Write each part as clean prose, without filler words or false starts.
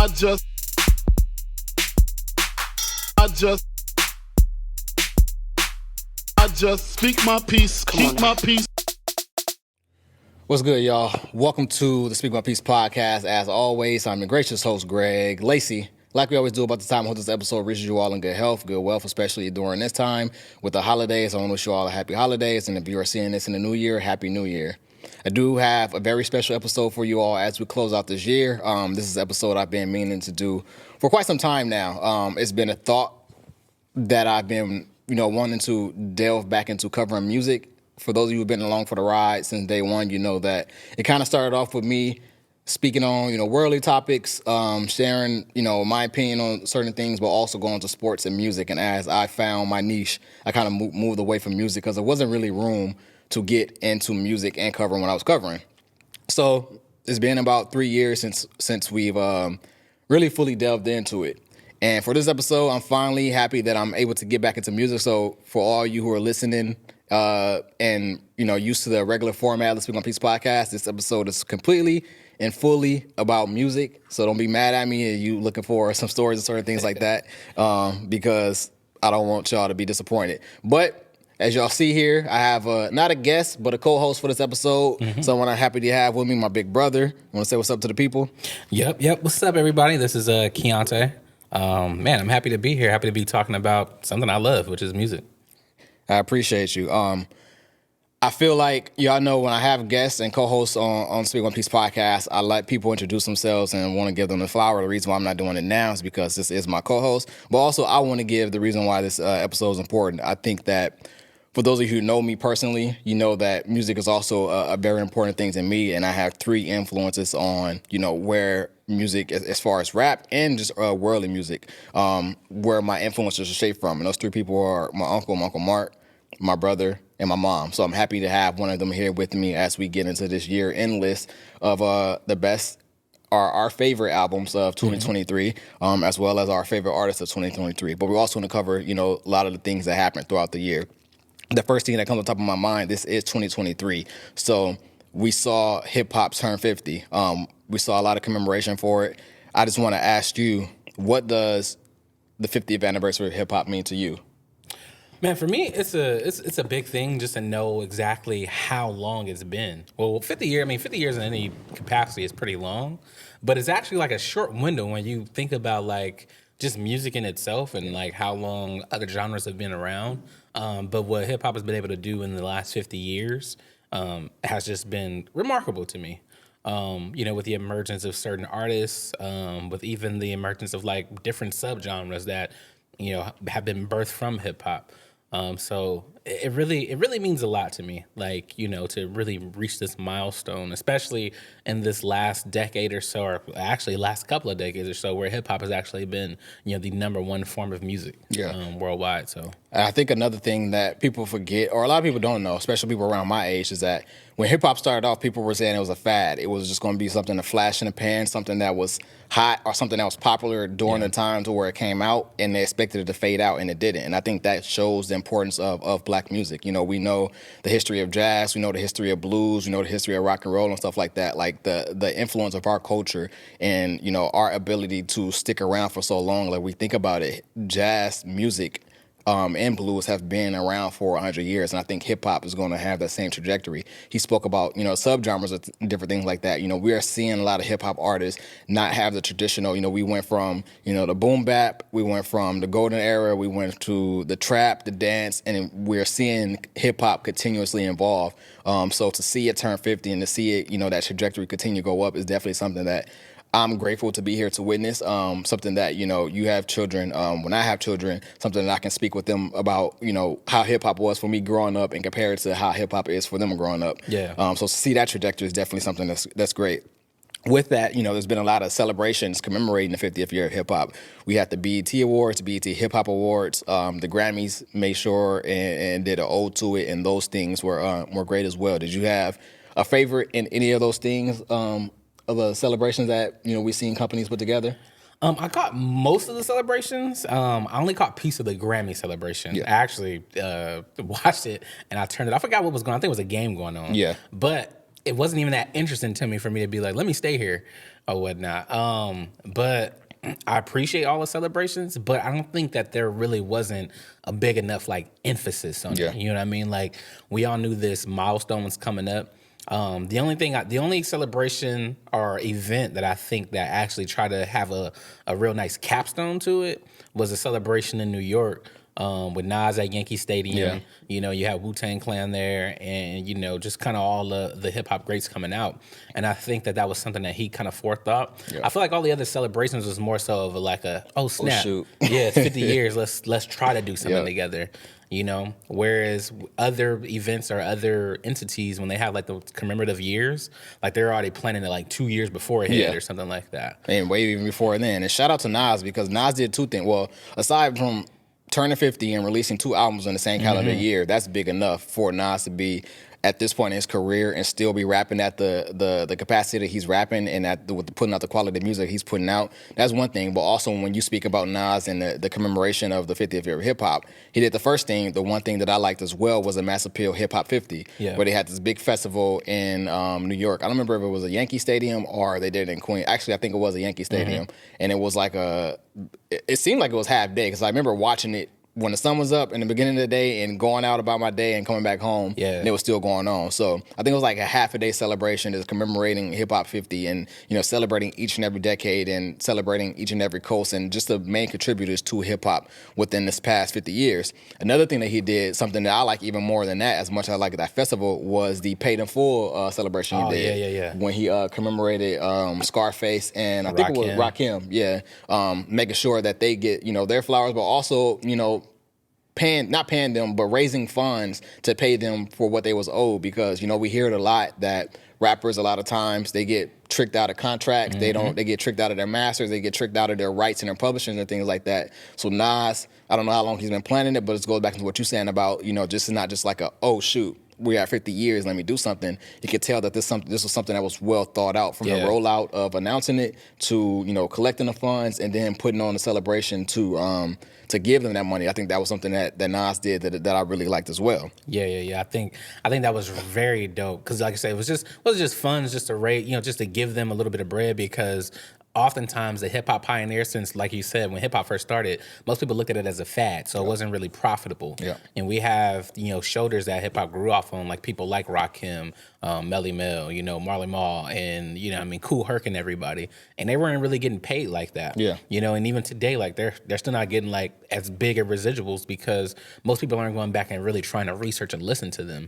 I just, I just, I just speak my peace, keep my peace. What's good, y'all? Welcome to the Speak My Peace podcast. As always, I'm your gracious host, Greg Lacey. Like we always do about the time I hope this episode reaches you all in good health, good wealth, especially during this time with the holidays. I want to wish you all a happy holidays, and if you are seeing this in the new year, happy new year. I do have a very special episode for you all as we close out this year. This is an episode I've been meaning to do for quite some time now. It's been a thought that I've been, wanting to delve back into covering music. For those of you who've been along for the ride since day one, you know that it kind of started off with me speaking on, worldly topics, sharing, my opinion on certain things, but also going to sports and music. And as I found my niche, I kind of moved away from music because there wasn't really room to get into music and covering what I was covering. So it's been about 3 years since we've really fully delved into it. And for this episode, I'm finally happy that I'm able to get back into music. So for all you who are listening and, used to the regular format of the Speak on Peace podcast, this episode is completely and fully about music. So don't be mad at me and you looking for some stories and certain things like that because I don't want y'all to be disappointed. But as y'all see here, I have not a guest, but a co-host for this episode. Someone I'm happy to have with me, my big brother. Want to say what's up to the people? Yep. What's up, everybody? This is Keontae. Man, I'm happy to be here. Happy to be talking about something I love, which is music. I appreciate you. I feel like y'all know when I have guests and co-hosts on Speak One Piece podcast, I let people introduce themselves and want to give them the flower. The reason why I'm not doing it now is because this is my co-host, but also I want to give the reason why this episode is important. I think that for those of you who know me personally, you know that music is also a very important thing to me, and I have 3 influences on, where music, as far as rap and just worldly music, where my influences are shaped from. And those 3 people are my Uncle Mark, my brother, and my mom. So I'm happy to have one of them here with me as we get into this year-end list of the best, our favorite albums of 2023, as well as our favorite artists of 2023. But we're also going to cover, a lot of the things that happened throughout the year. The first thing that comes on top of my mind, this is 2023. So we saw hip-hop turn 50. We saw a lot of commemoration for it. I just want to ask you, what does the 50th anniversary of hip-hop mean to you? Man, for me, it's a big thing just to know exactly how long it's been. Well, 50 years in any capacity is pretty long, but it's actually like a short window when you think about like just music in itself and like how long other genres have been around. But what hip hop has been able to do in the last 50 years has just been remarkable to me. With the emergence of certain artists, with even the emergence of like different subgenres that, have been birthed from hip hop. So it really means a lot to me, like, to really reach this milestone, especially in this last decade or so, or actually last couple of decades or so, where hip hop has actually been, the number one form of music worldwide. So I think another thing that people forget, or a lot of people don't know, especially people around my age, is that when hip hop started off, people were saying it was a fad. It was just going to be something to flash in the pan, something that was hot or something that was popular during the time to where it came out, and they expected it to fade out, and it didn't. And I think that shows the importance of black music. We know the history of jazz, we know the history of blues, we know the history of rock and roll and stuff like that. Like the influence of our culture and, our ability to stick around for so long. Like we think about it, jazz music and blues have been around for 100 years, and I think hip-hop is going to have that same trajectory. He spoke about, subgenres and different things like that. We are seeing a lot of hip-hop artists not have the traditional, we went from, the boom bap, we went from the golden era, we went to the trap, the dance, and we're seeing hip-hop continuously evolve. So to see it turn 50 and to see it, that trajectory continue to go up is definitely something that I'm grateful to be here to witness, something that, you have children. When I have children, something that I can speak with them about, how hip-hop was for me growing up and compare it to how hip-hop is for them growing up. Yeah. So to see that trajectory is definitely something that's great. With that, there's been a lot of celebrations commemorating the 50th year of hip-hop. We had the BET Awards, the BET Hip Hop Awards. The Grammys made sure and did an ode to it, and those things were great as well. Did you have a favorite in any of those things? Of the celebrations that we've seen companies put together? I caught most of the celebrations. I only caught a piece of the Grammy celebration. Yeah. I actually watched it and I turned it. I forgot what was going on. I think it was a game going on. Yeah. But it wasn't even that interesting to me for me to be like, let me stay here or whatnot. But I appreciate all the celebrations, but I don't think that there really wasn't a big enough like emphasis on it. You know what I mean? Like we all knew this milestone was coming up. The only celebration or event that I think that actually tried to have a real nice capstone to it was a celebration in New York. With Nas at Yankee Stadium, you know, you have Wu-Tang Clan there, and you know, just kind of all the hip hop greats coming out. And I think that was something that he kind of forethought. I feel like all the other celebrations was more so of like oh snap, shoot. yeah, it's 50 years. Let's try to do something together. You know, whereas other events or other entities, when they have like the commemorative years, like they're already planning it like 2 years beforehand or something like that. And way even before then. And shout out to Nas, because Nas did two things. Well, aside from turning 50 and releasing 2 albums in the same calendar year, that's big enough for Nas to be at this point in his career and still be rapping at the capacity that he's rapping and with putting out the quality of music he's putting out. That's one thing. But also when you speak about Nas and the commemoration of the 50th year of hip hop, he did the first thing. The one thing that I liked as well was a Mass Appeal Hip Hop 50, where they had this big festival in New York. I don't remember if it was a Yankee Stadium or they did it in Queens. Actually, I think it was a Yankee Stadium, and it was like it seemed like it was half day because I remember watching it when the sun was up in the beginning of the day and going out about my day and coming back home, and it was still going on. So I think it was like a half a day celebration is commemorating Hip Hop 50 and, you know, celebrating each and every decade and celebrating each and every coast and just the main contributors to hip hop within this past 50 years. Another thing that he did, something that I like even more than that, as much as I like that festival, was the Paid in Full celebration he did. When he commemorated Scarface and I think it was Rakim, making sure that they get, you know, their flowers, but also, you know, not paying them, but raising funds to pay them for what they was owed, because, you know, we hear it a lot that rappers a lot of times they get tricked out of contracts, they get tricked out of their masters, they get tricked out of their rights and their publishing and things like that. So Nas, I don't know how long he's been planning it, but it goes back to what you're saying about, you know, just not just like oh shoot, we're at 50 years, let me do something. You could tell that this was something that was well thought out, from the rollout of announcing it to, you know, collecting the funds and then putting on the celebration to give them that money. I think that was something that Nas did that I really liked as well. I think that was very dope, because like I said, it wasn't just fun, it's just just to give them a little bit of bread, because oftentimes the hip hop pioneers, since like you said, when hip hop first started, most people looked at it as a fad, so it wasn't really profitable. And we have, you know, shoulders that hip hop grew off on, like people like Rakim, Melly Mel, you know, Marley Marl, and, you know, I mean, Kool Herc and everybody, and they weren't really getting paid like that. You know, and even today, like they're still not getting like as big of residuals, because most people aren't going back and really trying to research and listen to them.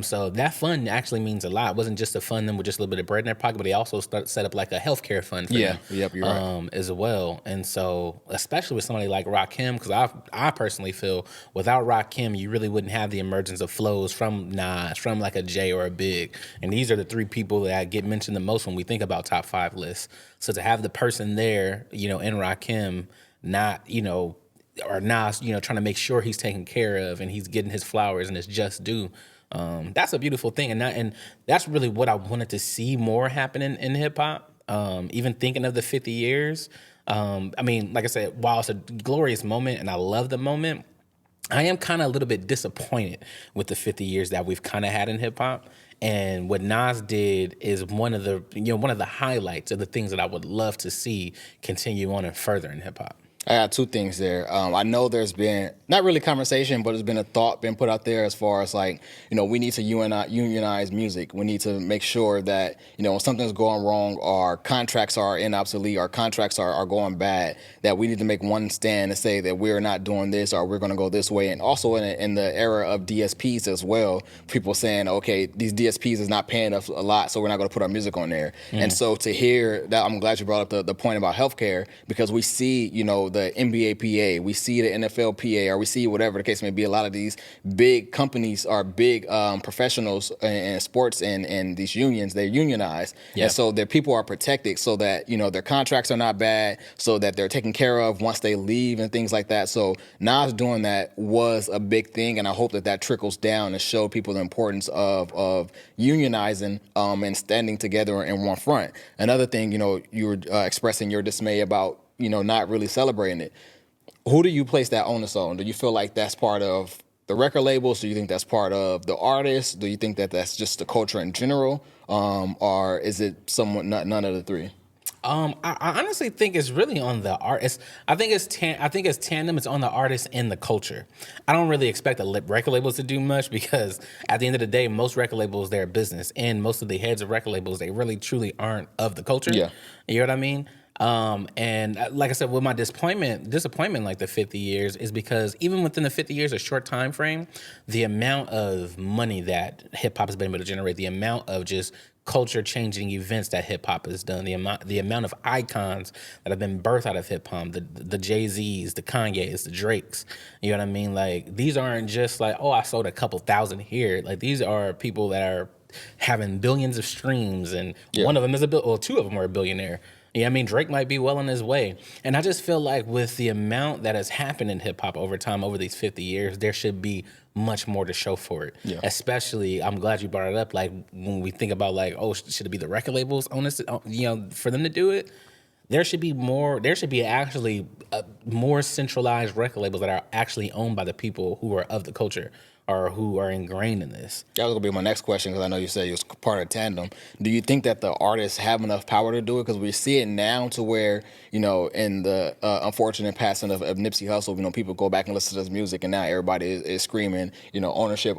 So that fund actually means a lot. It wasn't just a fund them with just a little bit of bread in their pocket, but they also set up like a healthcare fund for them. You're right. As well. And so, especially with somebody like Rakim, because I personally feel without Rakim, you really wouldn't have the emergence of flows from Nas, from like a Jay or a Big. And these are the 3 people that get mentioned the most when we think about top 5 lists. So to have the person there, you know, in Rakim, not, you know, or Nas, you know, trying to make sure he's taken care of and he's getting his flowers and his just due. That's a beautiful thing. And that's really what I wanted to see more happening in hip hop. Even thinking of the 50 years, I mean, like I said, while it's a glorious moment and I love the moment, I am kind of a little bit disappointed with the 50 years that we've kind of had in hip hop. And what Nas did is one of the highlights of the things that I would love to see continue on and further in hip hop. I got 2 things there. I know there's been, not really conversation, but there's been a thought being put out there as far as like, you know, we need to unionize music. We need to make sure that, you know, when something's going wrong, our contracts are obsolete, our contracts are going bad, that we need to make one stand and say that we're not doing this or we're going to go this way. And also in the era of DSPs as well, people saying, okay, these DSPs is not paying us a lot, so we're not going to put our music on there. And so to hear that, I'm glad you brought up the point about healthcare, because we see, you know, the NBA PA, we see the NFL PA, or we see whatever the case may be. A lot of these big companies are big professionals in sports and these unions, they're unionized. And so their people are protected so that, you know, their contracts are not bad, so that they're taken care of once they leave and things like that. So Nas doing that was a big thing, and I hope that trickles down and show people the importance of unionizing and standing together in one front. Another thing, you know, you were expressing your dismay about, you know, not really celebrating it. Who do you place that onus on? Do you feel like that's part of the record labels? Do you think that's part of the artist? Do you think that that's just the culture in general? Or is it somewhat none of the three? I honestly think it's really on the artist. I think it's tandem. It's on the artist and the culture. I don't really expect the record labels to do much because at the end of the day, most record labels, they're a business, and most of the heads of record labels, they really truly aren't of the culture. Yeah. You know what I mean? And like I said, with my disappointment, like the 50 years, is because even within the 50 years, a short time frame, the amount of money that hip hop has been able to generate, the amount of just culture changing events that hip hop has done, the amount of icons that have been birthed out of hip hop, the Jay-Z's, the Kanye's, the Drake's, you know what I mean? Like, these aren't just like, oh, I sold a couple thousand here. Like, these are people that are having billions of streams, and one of them is two of them are a billionaire. Yeah, I mean, Drake might be well on his way. And I just feel like with the amount that has happened in hip hop over time, over these 50 years, there should be much more to show for it. Yeah. Especially, I'm glad you brought it up. Like, when we think about, like, oh, should it be the record labels on this, for them to do it? There should be more. There should be actually more centralized record labels that are actually owned by the people who are of the culture or who are ingrained in this. That was gonna be my next question because I know you said you was part of tandem. Do you think that the artists have enough power to do it? Because we see it now to where, in the unfortunate passing of Nipsey Hussle, people go back and listen to his music, and now everybody is screaming, ownership.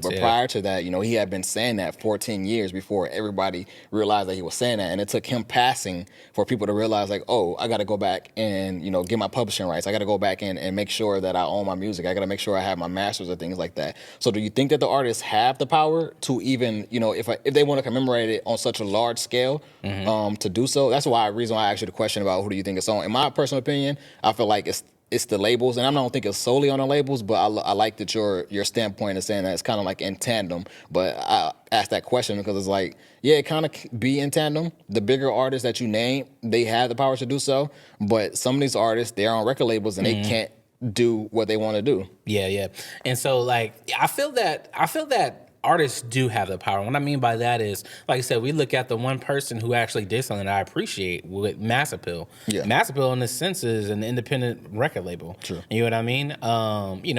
But prior to that, he had been saying that 14 years before everybody realized that he was saying that, and it took him passing for people to realize, like, oh, I got to go back and get my publishing rights. I got to go back and make sure that I own my music. I got to make sure I have my masters or things like that. So do you think that the artists have the power to even, if they want to commemorate it on such a large scale, to do so? That's reason why I asked you the question about who do you think it's on. In my personal opinion, I feel like it's the labels, and I don't think it's solely on the labels, but I like that your standpoint is saying that it's kind of like in tandem. But I asked that question because it's like, yeah, it kind of be in tandem. The bigger artists that you name, they have the power to do so, but some of these artists, they're on record labels and they can't do what they want to do. Yeah. And so, like, I feel that artists do have the power. What I mean by that is, like I said, we look at the one person who actually did something that I appreciate with Mass Appeal. Yeah. Mass Appeal, in this sense, is an independent record label. True. You know what I mean?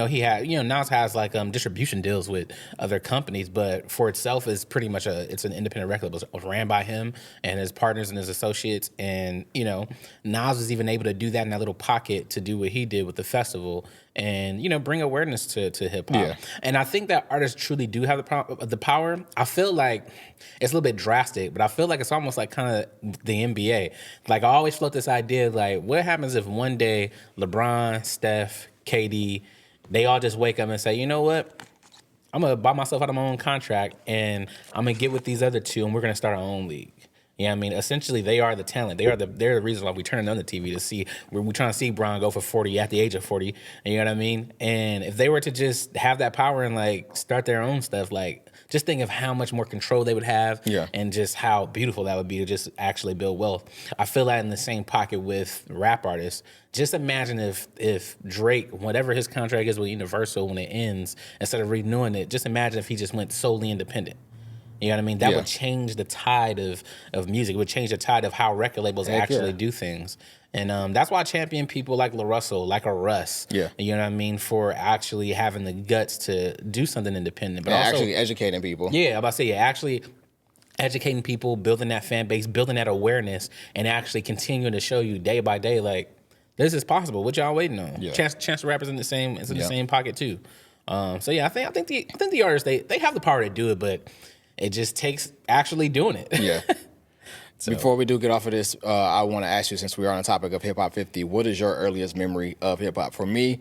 He had, Nas has like distribution deals with other companies, but for itself is pretty much it's an independent record label. It was ran by him and his partners and his associates, and Nas was even able to do that in that little pocket to do what he did with the festival and bring awareness to hip hop. Yeah. And I think that artists truly do have the power. I feel like it's a little bit drastic, but I feel like it's almost like kind of the NBA. Like, I always float this idea, like, what happens if one day LeBron, Steph, KD, they all just wake up and say, you know what? I'm going to buy myself out of my own contract, and I'm going to get with these other two, and we're going to start our own league. Yeah, I mean, essentially, they are the talent. They're the reason why we turn on the TV to see. We're trying to see Bron go for 40 at the age of 40. You know what I mean? And if they were to just have that power and like start their own stuff, like, just think of how much more control they would have, and just how beautiful that would be to just actually build wealth. I feel that in the same pocket with rap artists. Just imagine if Drake, whatever his contract is with Universal when it ends, instead of renewing it, just imagine if he just went solely independent. You know what I mean? That would change the tide of music. It would change the tide of how record labels actually do things. And that's why I champion people like LaRussell, like a Russ. Yeah. You know what I mean? For actually having the guts to do something independent. But also actually educating people. Yeah, I'm about to say, actually educating people, building that fan base, building that awareness, and actually continuing to show you day by day, like, this is possible. What y'all waiting on? Yeah. Chance the Rapper's in the same the same pocket too. I think the artists, they have the power to do it, but it just takes actually doing it. Yeah. So, before we do get off of this, I want to ask you, since we are on the topic of Hip Hop 50, what is your earliest memory of hip hop? For me,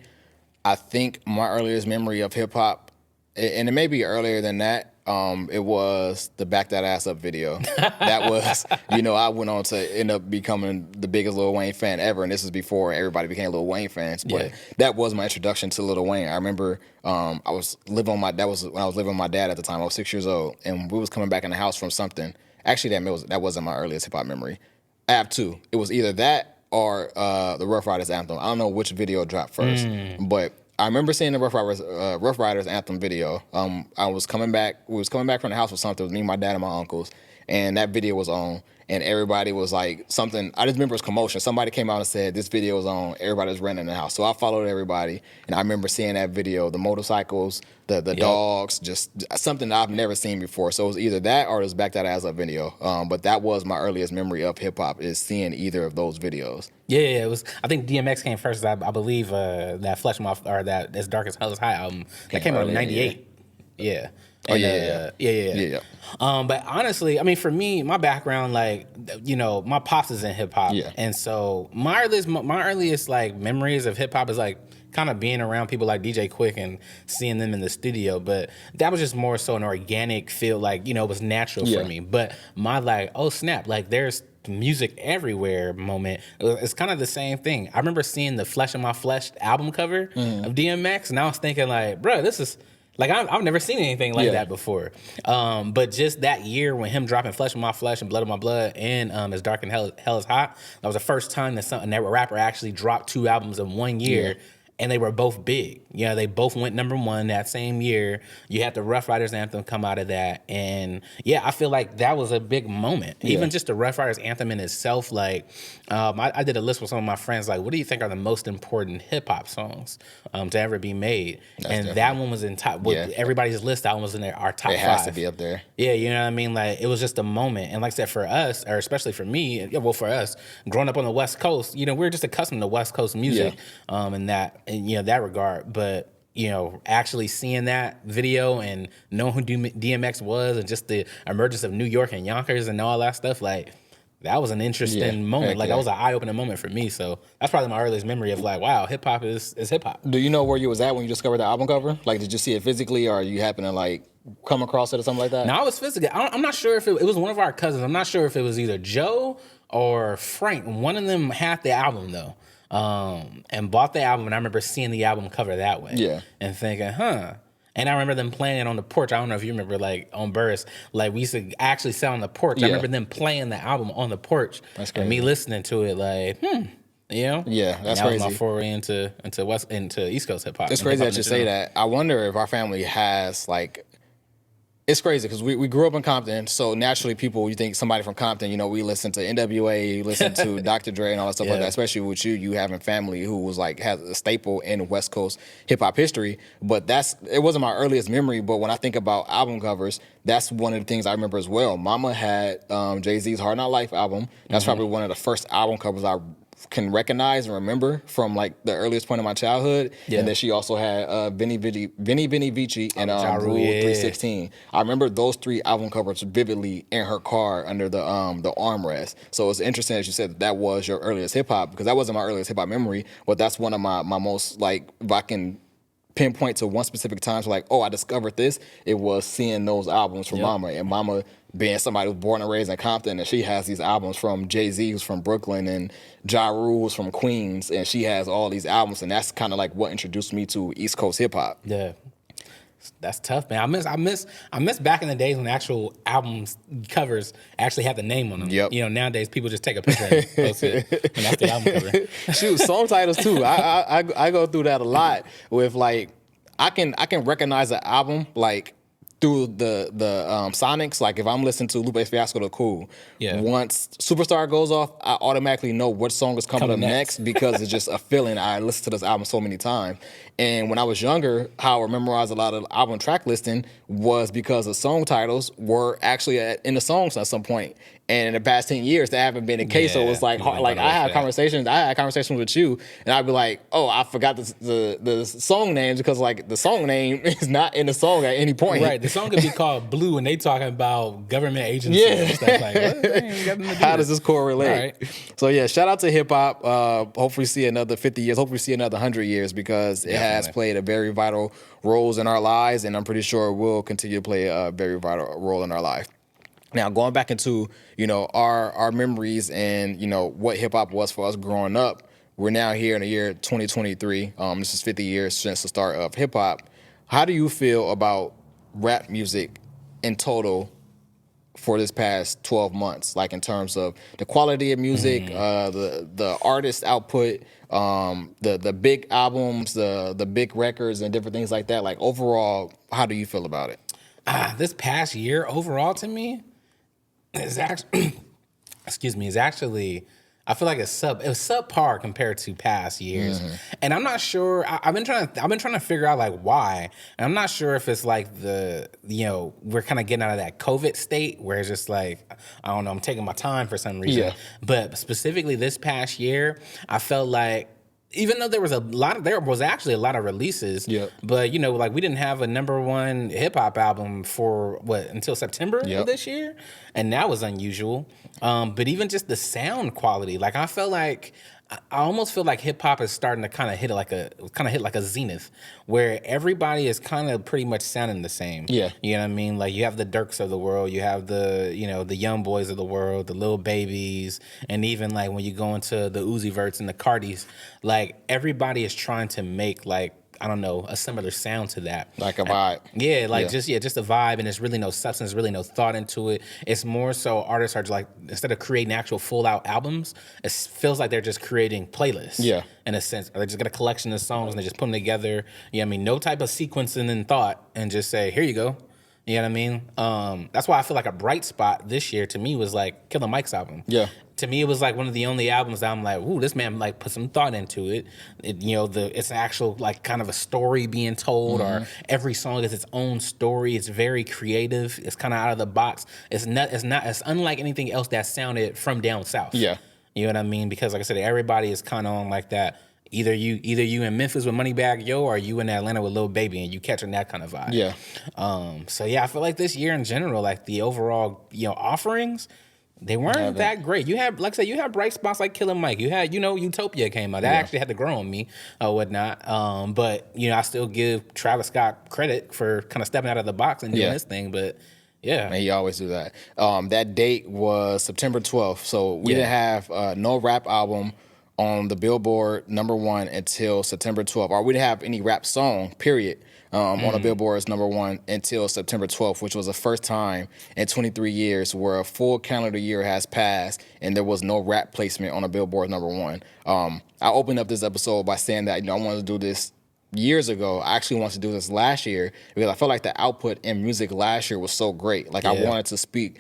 I think my earliest memory of hip hop, and it may be earlier than that, it was the Back That Ass Up video. That was, I went on to end up becoming the biggest Lil Wayne fan ever, and this is before everybody became Lil Wayne fans. But that was my introduction to Lil Wayne. I remember I was living when I was living with my dad at the time. I was 6 years old, and we was coming back in the house from something. Actually, that wasn't my earliest hip hop memory. I have two. It was either that or the Rough Riders anthem. I don't know which video dropped first, but I remember seeing the Rough Riders anthem video. We was coming back from the house or something. It was me, my dad, and my uncles. and that video was on, and everybody was like something. I just remember it was commotion. Somebody came out and said this video was on. Everybody was running in the house, so I followed everybody, and I remember seeing that video, the motorcycles, the dogs, just something that I've never seen before. So it was either that or it was back that as a video. But that was my earliest memory of hip hop, is seeing either of those videos. Yeah, it was. I think DMX came first. I believe that Flesh My or that As Dark as Hell Is High album that came out in '98. Yeah. Oh, And, yeah. But honestly, I mean, for me, my background, like, you know, my pops is in hip hop, and so my earliest like memories of hip hop is like kind of being around people like DJ Quick and seeing them in the studio. But that was just more so an organic feel, like, you know, it was natural for me. But my like, oh snap, like there's music everywhere moment. It's kind of the same thing. I remember seeing the Flesh of My Flesh album cover of DMX, and I was thinking like, bro, this is. Like, I've never seen anything like that before. But just that year when him dropping Flesh of My Flesh and Blood of My Blood and As Dark and Hell Is Hot, that was the first time that a rapper actually dropped 2 albums in 1 year. And they were both big. You know, they both went #1 that same year. You had the Rough Riders anthem come out of that. And yeah, I feel like that was a big moment. Even just the Rough Riders anthem in itself, like, I did a list with some of my friends, like, what do you think are the most important hip hop songs to ever be made? That one was in top, with everybody's list, that one was in our top 5. It has to be up there. Yeah, you know what I mean? Like, it was just a moment. And like I said, for us, or especially for me, for us, growing up on the West Coast, you know, we're just accustomed to West Coast music and you know, that regard. But, you know, actually seeing that video and knowing who DMX was and just the emergence of New York and Yonkers and all that stuff, like, that was an interesting moment. Like, that was an eye-opening moment for me. So that's probably my earliest memory of like, wow, hip-hop is hip-hop. Do you know where you was at when you discovered the album cover? Like, did you see it physically, or you happen to like come across it or something like that? No, I was physically. I'm not sure if it was one of our cousins. I'm not sure if it was either Joe or Frank. One of them had the album though. And bought the album, and I remember seeing the album cover that way. Yeah. And thinking, huh. And I remember them playing it on the porch. I don't know if you remember, like, on Burris, like, we used to actually sit on the porch. I remember them playing the album on the porch. That's crazy. And me listening to it, like, you know? Yeah, that's crazy. That was my foray into East Coast hip hop. It's crazy that you say that. I wonder if our family has, like, it's crazy because we grew up in Compton, so naturally you think somebody from Compton, you know, we listen to NWA, you listen to Dr. Dre and all that stuff like that, especially with you having family who was like, has a staple in West Coast hip hop history. But it wasn't my earliest memory, but when I think about album covers, that's one of the things I remember as well. Mama had Jay-Z's Hard Knock Life album. That's probably one of the first album covers I can recognize and remember from like the earliest point of my childhood. And then she also had Vinny Vici and Rule 316. I remember those 3 album covers vividly in her car under the armrest. So it's interesting that you said that was your earliest hip hop, because that wasn't my earliest hip hop memory, but that's one of my most, like, if I can pinpoint to one specific time, so like, oh, I discovered this, it was seeing those albums from Mama, and Mama being somebody who was born and raised in Compton, and she has these albums from Jay-Z, who's from Brooklyn, and Ja Rule, who's from Queens, and she has all these albums, and that's kind of like what introduced me to East Coast hip hop. Yeah. That's tough, man. I miss back in the days when actual albums covers actually had the name on them. Yep. You know, nowadays people just take a picture and post it, and that's the album cover. Shoot, song titles too. I go through that a lot with, like, I can recognize an album like through the sonics. Like, if I'm listening to Lupe Fiasco to Cool, once Superstar goes off, I automatically know what song is coming up next because it's just a feeling. I listened to this album so many times. And when I was younger, how I memorized a lot of album track listing was because the song titles were actually in the songs at some point. And in the past 10 years, that haven't been the case. So it was like I had conversations with you, and I'd be like, oh, I forgot the song names because, like, the song name is not in the song at any point. Right. The song could be called Blue, and they talking about government agencies and stuff like that. How does this correlate? Right. So, yeah, shout out to hip hop. Hopefully see another 50 years. Hopefully see another 100 years, because it has played a very vital role in our lives, and I'm pretty sure it will continue to play a very vital role in our life. Now, going back into, you know, our memories and, you know, what hip hop was for us growing up, we're now here in the year 2023. This is 50 years since the start of hip hop. How do you feel about rap music in total for this past 12 months? Like, in terms of the quality of music, the artist output, the big albums, the big records and different things like that. Like, overall, how do you feel about it? This past year, overall, to me, is actually, excuse me, is actually, I feel like it was subpar compared to past years, and I'm not sure. I've been trying to figure out like why, and I'm not sure if it's like we're kind of getting out of that COVID state where it's just like I don't know, I'm taking my time for some reason. Yeah. But specifically this past year, I felt like. Even though there was actually a lot of releases, but like we didn't have a #1 hip hop album for until September of this year, and that was unusual. But even just the sound quality, like I almost feel like hip hop is starting to kind of hit like a zenith, where everybody is kind of pretty much sounding the same. Yeah, you know what I mean. Like you have the Dirks of the world, you have the the Young Boys of the world, the Lil Babies, and even like when you go into the Uzi Verts and the Cardis, like everybody is trying to make like. I don't know, a similar sound to that. Like a vibe. Just a vibe, and there's really no substance, really no thought into it. It's more so artists are like, instead of creating actual full out albums, it feels like they're just creating playlists. Yeah. In a sense. Or they just get a collection of songs and they just put them together. You know what I mean? No type of sequencing and thought, and just say, here you go. You know what I mean? That's why I feel like a bright spot this year to me was like Killer Mike's album. Yeah. To me, it was like one of the only albums that I'm like, ooh, this man like put some thought into it. It's an actual like kind of a story being told, or every song is its own story. It's very creative. It's kind of out of the box. It's unlike anything else that sounded from down south. Yeah. You know what I mean? Because like I said, everybody is kind of on like that. Either you in Memphis with Moneybagg Yo, or you in Atlanta with Lil Baby, and you catching that kind of vibe. Yeah. So yeah, I feel like this year in general, like the overall offerings, they weren't that great. You had, like I said, you had bright spots like Killer Mike. You had, Utopia came out. That actually had to grow on me or whatnot. But I still give Travis Scott credit for kind of stepping out of the box and doing his thing. But yeah, and he always do that. That date was September 12th, so we didn't have no rap album on the Billboard #1 until September 12th, or we didn't have any rap song, period, on the Billboard's #1 until September 12th, which was the first time in 23 years where a full calendar year has passed and there was no rap placement on the Billboard #1. I opened up this episode by saying that I wanted to do this years ago. I actually wanted to do this last year because I felt like the output in music last year was so great. Like I wanted to speak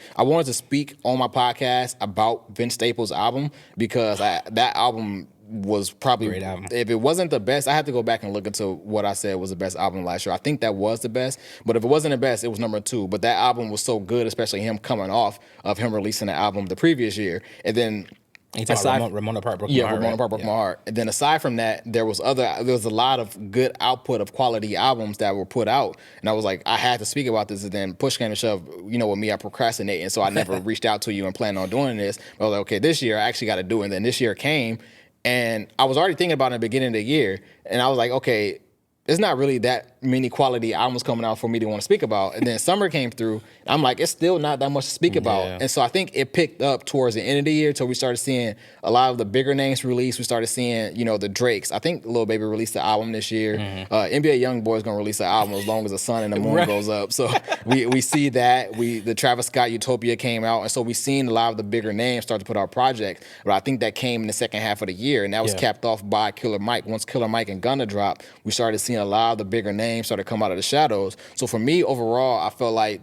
on my podcast about Vince Staples' album because that album was probably, great album. If it wasn't the best, I had to go back and look into what I said was the best album last year. I think that was the best, but if it wasn't the best, it was #2. But that album was so good, especially him coming off of him releasing the album the previous year. And then Ramona Park broke my heart. Ramona Park broke my heart. And then aside from that, there was a lot of good output of quality albums that were put out. And I was like, I had to speak about this. And then push came to shove, with me, I procrastinate. And so I never reached out to you and planned on doing this. But I was like, okay, this year I actually got to do it. And then this year came, and I was already thinking about it in the beginning of the year. And I was like, okay, there's not really that many quality albums coming out for me to want to speak about. And then summer came through, and I'm like, it's still not that much to speak about. And so I think it picked up towards the end of the year till we started seeing a lot of the bigger names release. We started seeing, the Drakes. I think Lil Baby released the album this year. NBA YoungBoy is going to release the album as long as the sun and the moon goes up. So we see that. The Travis Scott Utopia came out, and so we seen a lot of the bigger names start to put out projects. But I think that came in the second half of the year, and that was capped off by Killer Mike. Once Killer Mike and Gunna dropped, we started seeing a lot of the bigger names start to come out of the shadows. So for me, overall, I felt like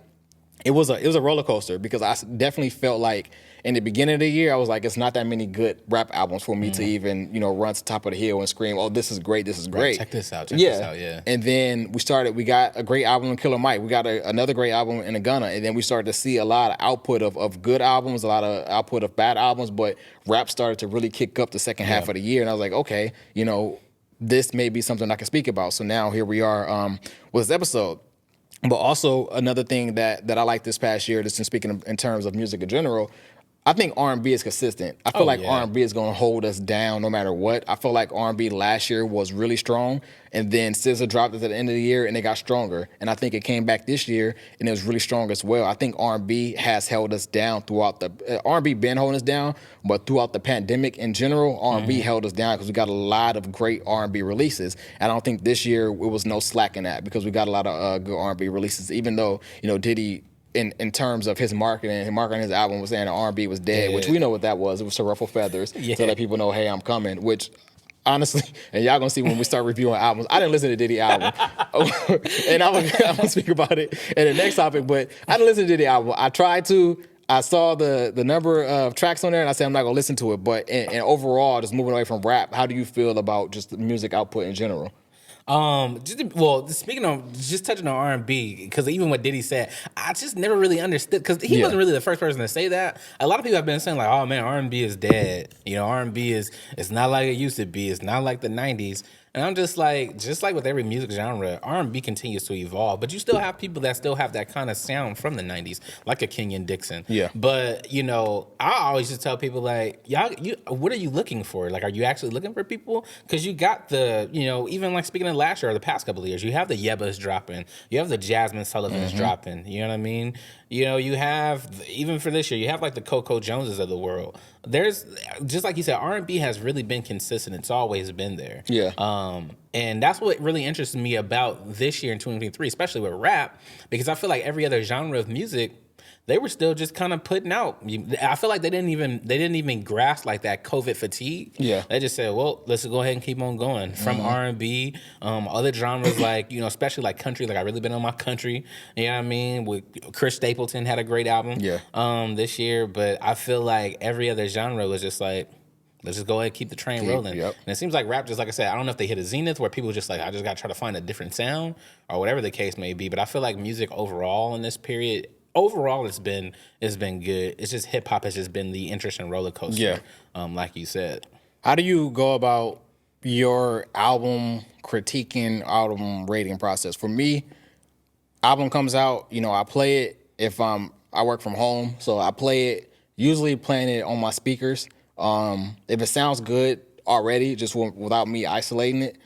it was a roller coaster because I definitely felt like in the beginning of the year, I was like, it's not that many good rap albums for me to even, run to the top of the hill and scream, oh, this is great, this is great. Check this out, this out, And then we got a great album in Killer Mike. We got another great album in a Gunna. And then we started to see a lot of output of good albums, a lot of output of bad albums, but rap started to really kick up the second half of the year. And I was like, okay, this may be something I can speak about. So now here we are with this episode. But also another thing that I like this past year, just in speaking in terms of music in general, I think R&B is consistent. I feel like R&B is going to hold us down no matter what. I feel like R&B last year was really strong, and then SZA dropped it at the end of the year, and it got stronger. And I think it came back this year, and it was really strong as well. I think R&B has held us down throughout R&B been holding us down, but throughout the pandemic in general, R&B held us down because we got a lot of great R&B releases. And I don't think this year it was no slack in that because we got a lot of good R&B releases, even though, Diddy, in terms of his marketing his album was saying the R&B was dead, which we know what that was. It was to ruffle feathers to let people know, hey, I'm coming, which honestly, and y'all gonna see when we start reviewing albums, I didn't listen to Diddy album. And I'm gonna speak about it in the next topic, but I didn't listen to Diddy album. I tried to. I saw the number of tracks on there, and I said I'm not gonna listen to it. But and overall, just moving away from rap, how do you feel about just the music output in general? Speaking of just touching on R&B, because even what Diddy said, I just never really understood, because he wasn't really the first person to say that. A lot of people have been saying like, "Oh man, R&B is dead." R&B it's not like it used to be. It's not like the '90s. And I'm just like with every music genre, R&B continues to evolve, but you still have people that still have that kind of sound from the '90s, like a Kenyon Dixon. Yeah. But I always just tell people like, y'all, what are you looking for? Like, are you actually looking for people? Because you got the, even like speaking of last year or the past couple of years, you have the Yebbas dropping, you have the Jasmine Sullivans dropping. You know what I mean? You have, even for this year, you have like the Coco Joneses of the world. There's, just like you said, R&B has really been consistent. It's always been there. Yeah. And that's what really interests me about this year in 2023, especially with rap, because I feel like every other genre of music, they were still just kind of putting out. I feel like they didn't even grasp like that COVID fatigue. Yeah. They just said, well, let's go ahead and keep on going. From R&B, other genres like, especially like country, like I really been on my country. You know what I mean? With Chris Stapleton had a great album this year, but I feel like every other genre was just like, let's just go ahead and keep the train rolling. Yep. And it seems like rap, just like I said, I don't know if they hit a zenith where people just like, I just got to try to find a different sound or whatever the case may be. But I feel like music overall in this period, it's been good. It's just hip hop has just been the interesting roller coaster. Like you said. How do you go about your album critiquing, album rating process? For me, album comes out, I play it if I work from home, so I play it, usually playing it on my speakers. If it sounds good already, just without me isolating it,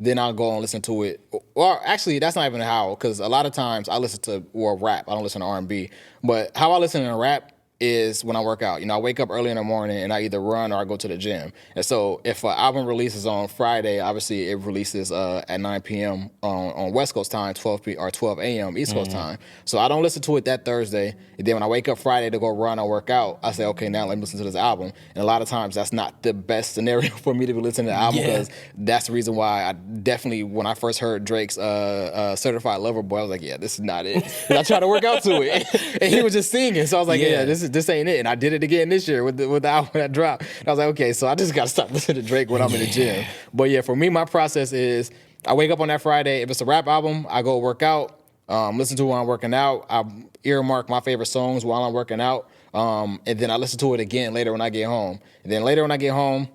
then I'll go and listen to it. Well, actually, that's not even how, because a lot of times I listen to rap. I don't listen to R&B. But how I listen to rap is when I work out. I wake up early in the morning and I either run or I go to the gym. And so if an album releases on Friday, obviously it releases at 9 p.m. on West Coast time, 12 a.m. East Coast time. So I don't listen to it that Thursday. And then when I wake up Friday to go run or work out, I say, okay, now let me listen to this album. And a lot of times that's not the best scenario for me to be listening to the album, because that's the reason why I definitely, when I first heard Drake's Certified Lover Boy, I was like, yeah, this is not it. And I tried to work out to it. And he was just singing. So I was like, yeah, this ain't it. And I did it again this year with the album that dropped. And I was like, okay, so I just got to stop listening to Drake when I'm in the gym. But yeah, for me, my process is I wake up on that Friday. If it's a rap album, I go work out, listen to it while I'm working out. I earmark my favorite songs while I'm working out. And then I listen to it again later when I get home. And then later when I get home,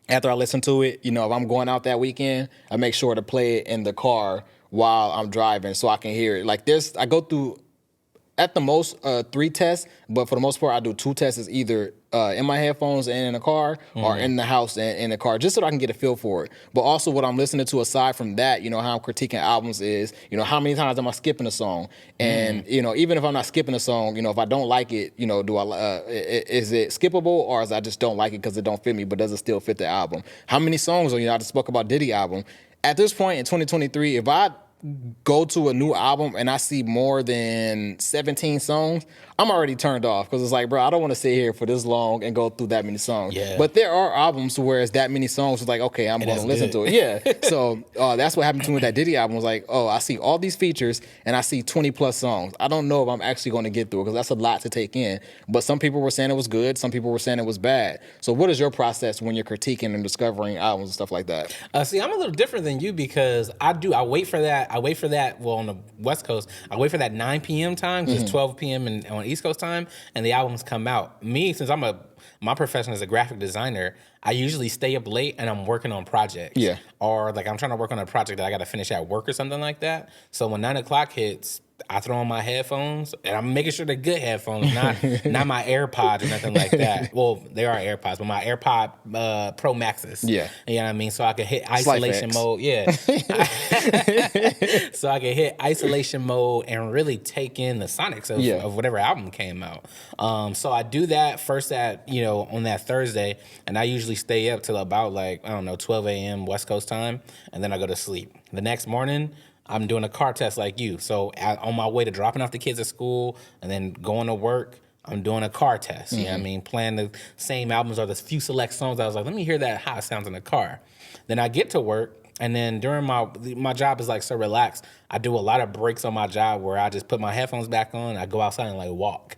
after I listen to it, if I'm going out that weekend, I make sure to play it in the car while I'm driving so I can hear it. Like I go through, at the most, 3 tests, but for the most part, I do 2 tests, either in my headphones and in the car, or in the house and in the car, just so that I can get a feel for it. But also what I'm listening to aside from that, how I'm critiquing albums is, how many times am I skipping a song? And, even if I'm not skipping a song, if I don't like it, is it skippable, or is I just don't like it because it don't fit me, but does it still fit the album? How many songs, I just spoke about Diddy album. At this point in 2023, if I go to a new album and I see more than 17 songs, I'm already turned off, because it's like, bro, I don't want to sit here for this long and go through that many songs. Yeah. But there are albums where it's that many songs, it's like, okay, I'm going to listen to it. Yeah. So that's what happened to me with that Diddy album. Was like, oh, I see all these features and I see 20 plus songs. I don't know if I'm actually going to get through it, because that's a lot to take in. But some people were saying it was good. Some people were saying it was bad. So what is your process when you're critiquing and discovering albums and stuff like that? See, I'm a little different than you, because I wait for that. Well, on the West Coast, I wait for that 9 p.m. time, because it's 12 p.m. on East Coast time, and the albums come out. Me, since my profession is a graphic designer, I usually stay up late and I'm working on projects. Yeah. Or like I'm trying to work on a project that I got to finish at work or something like that. So when 9 o'clock hits, I throw on my headphones, and I'm making sure they're good headphones, not my AirPods or nothing like that. Well, they are AirPods, but my AirPod Pro Maxes. Yeah. You know what I mean? So I can hit isolation mode. Yeah. So I can hit isolation mode and really take in the sonics of whatever album came out. So I do that first on that Thursday, and I usually stay up till about 12 a.m. West Coast time, and then I go to sleep. The next morning, I'm doing a car test like you. So on my way to dropping off the kids at school and then going to work, I'm doing a car test. You know what I mean? Playing the same albums or the few select songs. I was like, let me hear how it sounds in the car. Then I get to work, And then during my job is like so relaxed. I do a lot of breaks on my job where I just put my headphones back on. I go outside and like walk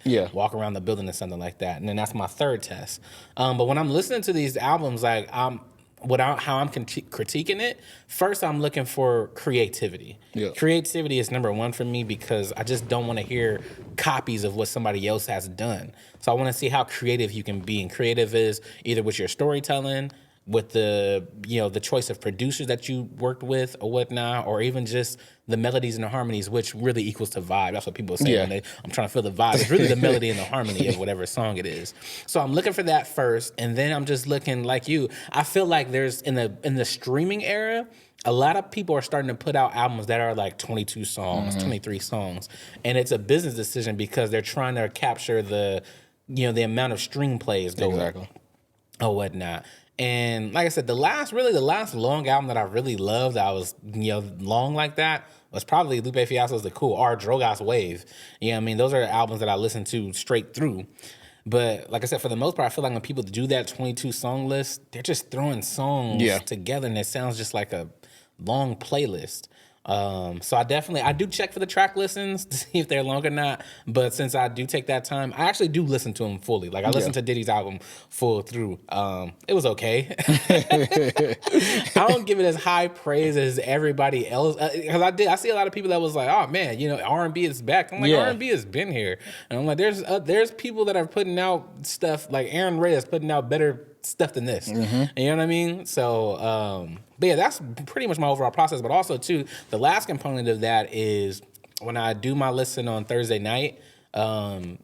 around the building or something like that. And then that's my third test. But when I'm listening to these albums, like how I'm critiquing it, first I'm looking for creativity. Yeah. Creativity is number one for me because I just don't want to hear copies of what somebody else has done. So I want to see how creative you can be. And creative is either with your storytelling, with the choice of producers that you worked with or whatnot, or even just the melodies and the harmonies, which really equals to vibe. That's what people say when I'm trying to feel the vibe. It's really the melody and the harmony of whatever song it is. So I'm looking for that first, and then I'm just looking like you. I feel like there's in the streaming era, a lot of people are starting to put out albums that are like 22 songs, 23 songs, and it's a business decision because they're trying to capture the amount of stream plays going or whatnot. And like I said, the last long album that I really loved, that was long like that, was probably Lupe Fiasco's The Cool or Drogas Wave. You know what I mean? Those are albums that I listen to straight through. But like I said, for the most part, I feel like when people do that 22 song list, they're just throwing songs together, and it sounds just like a long playlist. So I do check for the track listings to see if they're long or not. But since I do take that time, I actually do listen to them fully. Like I listened to Diddy's album full through. It was okay. I don't give it as high praise as everybody else because I see a lot of people that was like, oh man, R&B is back. I'm like, R&B has been here, and I'm like, there's people that are putting out stuff like Aaron Ray is putting out better stuff than this. You know what I mean? So, but yeah, that's pretty much my overall process. But also, too, the last component of that is when I do my listen on Thursday night,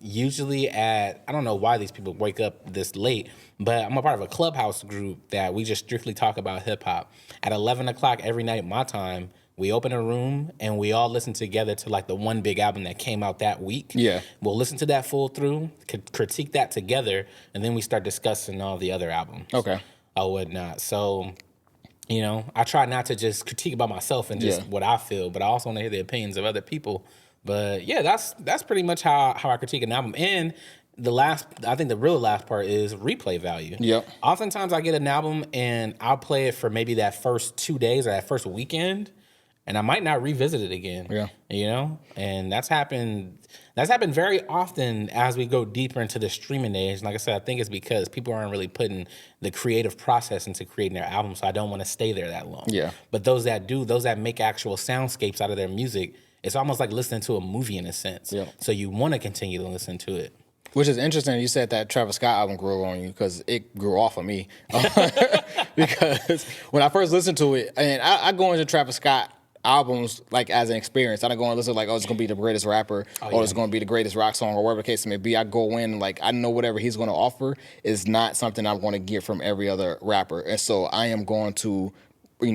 usually I don't know why these people wake up this late, but I'm a part of a Clubhouse group that we just strictly talk about hip-hop. At 11 o'clock every night, my time, we open a room and we all listen together to like the one big album that came out that week. Yeah. We'll listen to that full through, critique that together, and then we start discussing all the other albums. Okay. Or whatnot. So, I try not to just critique about myself and just what I feel, but I also want to hear the opinions of other people. But yeah, that's pretty much how I critique an album. And I think the real last part is replay value. Yep. Oftentimes I get an album and I'll play it for maybe that first 2 days or that first weekend, and I might not revisit it again. Yeah. And that's happened very often as we go deeper into the streaming age. Like I said, I think it's because people aren't really putting the creative process into creating their album, so I don't want to stay there that long. Yeah. But those that make actual soundscapes out of their music, it's almost like listening to a movie in a sense. Yeah. So you want to continue to listen to it. Which is interesting. You said that Travis Scott album grew on you because it grew off of me. Because when I first listened to it, and I go into Travis Scott albums like as an experience. I don't go and listen like, oh, it's gonna be the greatest rapper, or it's gonna be the greatest rock song, or whatever the case may be. I go in like I know whatever he's gonna offer is not something I'm gonna get from every other rapper, and so I am going to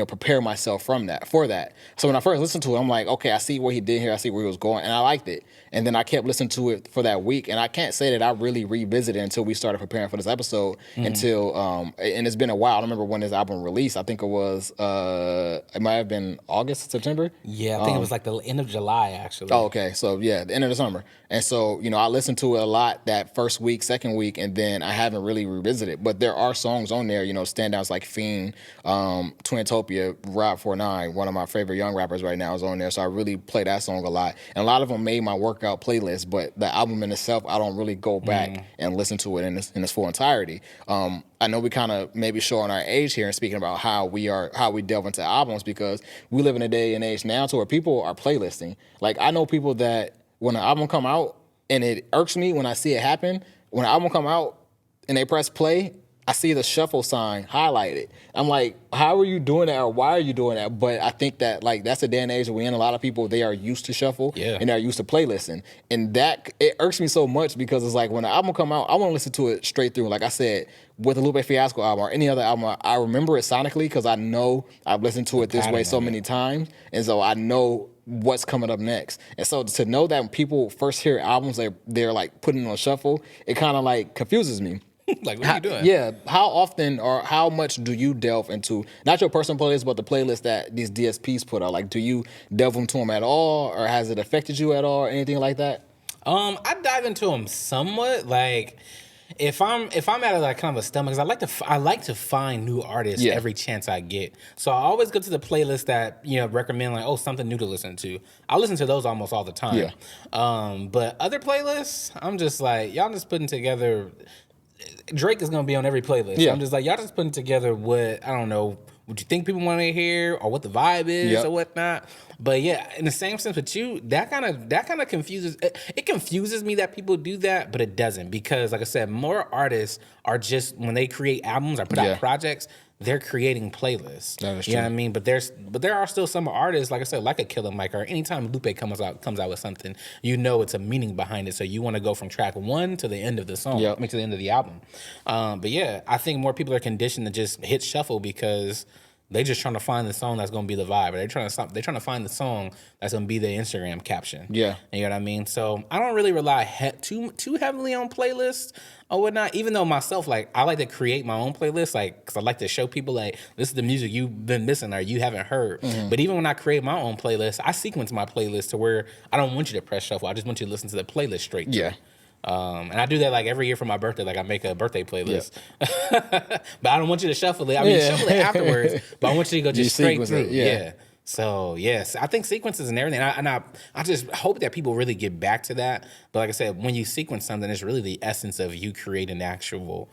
prepare myself for that. So when I first listened to it, I'm like, okay, I see what he did here, I see where he was going, and I liked it. And then I kept listening to it for that week, and I can't say that I really revisited until we started preparing for this episode. And it's been a while. I don't remember when this album released. I think it was it might have been August, September. Yeah, I think it was like the end of July actually. Oh, okay. So yeah, the end of the summer. And so I listened to it a lot that first week, second week, and then I haven't really revisited. But there are songs on there, standouts like Fiend, Twintopia, Rob 49, one of my favorite young rappers right now is on there. So I really play that song a lot. And a lot of them made my workout playlist, but the album in itself, I don't really go back and listen to it in its full entirety. I know we kind of maybe showing our age here and speaking about how we delve into albums, because we live in a day and age now to where people are playlisting. Like I know people that when an album come out, and it irks me when I see it happen, when an album come out and they press play, I see the shuffle sign highlighted. I'm like, how are you doing that, or why are you doing that? But I think that like that's a day and age that we're in. A lot of people, they are used to shuffle and they're used to playlisting. And that, it irks me so much because it's like when the album come out, I want to listen to it straight through. Like I said, with the Lupe Fiasco album or any other album, I remember it sonically because I know I've listened to it this way so many times. And so I know what's coming up next. And so to know that when people first hear albums, they're like putting on shuffle, it kind of like confuses me. Like, what are you doing? Yeah. How often or how much do you delve into, not your personal playlist, but the playlist that these DSPs put out? Like, do you delve into them at all, or has it affected you at all, or anything like that? I dive into them somewhat. Like, if I'm at a, like kind of a stomach, 'cause I like to find new artists every chance I get. So I always go to the playlist that recommend like something new to listen to. I listen to those almost all the time. Yeah. But other playlists, I'm just like y'all just putting together. Drake is gonna be on every playlist. Yeah. I'm just like y'all just putting together what I don't know. What you think people want to hear, or what the vibe is, or whatnot. But yeah, in the same sense with you, that kind of confuses. It confuses me that people do that, but it doesn't, because, like I said, more artists are just when they create albums or put out projects, they're creating playlists. That is you know true. what I mean? But there are still some artists, like I said, like a Killer Mike, or anytime Lupe comes out with something, it's a meaning behind it. So you want to go from track 1 to the end of the song, to the end of the album. But yeah, I think more people are conditioned to just hit shuffle because they just trying to find the song that's going to be the vibe. Or they're trying to find the song that's going to be the Instagram caption. Yeah. You know what I mean? So I don't really rely too heavily on playlists or whatnot, even though myself, like, I like to create my own playlist, like, because I like to show people, like, this is the music you've been missing or you haven't heard. Mm-hmm. But even when I create my own playlist, I sequence my playlist to where I don't want you to press shuffle. I just want you to listen to the playlist straight through. Yeah. And I do that like every year for my birthday. Like I make a birthday playlist, but I don't want you to shuffle it. I mean, shuffle it afterwards, but I want you to go just straight through. Yeah. So yes, I think sequences and everything. I just hope that people really get back to that. But like I said, when you sequence something, it's really the essence of you creating an actual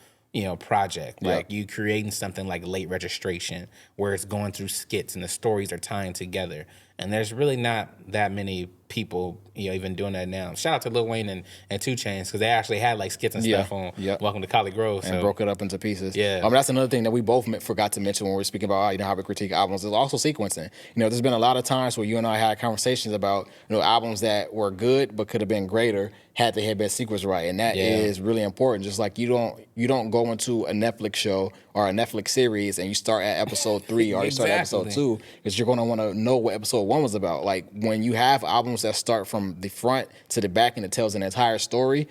project. Like you creating something like Late Registration, where it's going through skits and the stories are tying together. And there's really not that many people, even doing that now. Shout out to Lil Wayne and 2 Chainz, because they actually had like skits and stuff on Welcome to College Grove. And broke it up into pieces. Yeah. That's another thing that we both forgot to mention when we were speaking about how we critique albums is also sequencing. There's been a lot of times where you and I had conversations about albums that were good but could have been greater had they had been sequenced right, and that is really important. Just like you don't go into a Netflix show or a Netflix series and you start at episode 3 or you start at episode 2, because you're going to want to know what episode 1 was about. Like when you have albums that start from the front to the back and it tells an entire story,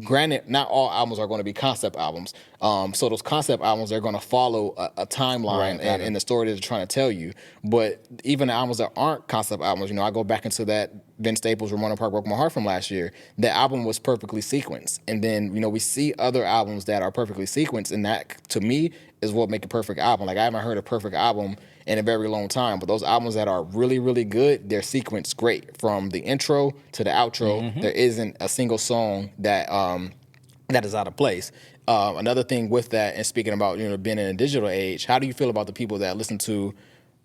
granted, not all albums are going to be concept albums. So those concept albums, they're going to follow a timeline and the story that they're trying to tell you. But even the albums that aren't concept albums, I go back into that Vince Staples' Ramona Park Broke My Heart from last year. The album was perfectly sequenced. And then, we see other albums that are perfectly sequenced, and that, to me, is what make a perfect album. Like, I haven't heard a perfect album in a very long time, but those albums that are really, really good, they're sequenced great. From the intro to the outro, there isn't a single song that is out of place. Another thing with that, and speaking about being in a digital age, how do you feel about the people that listen to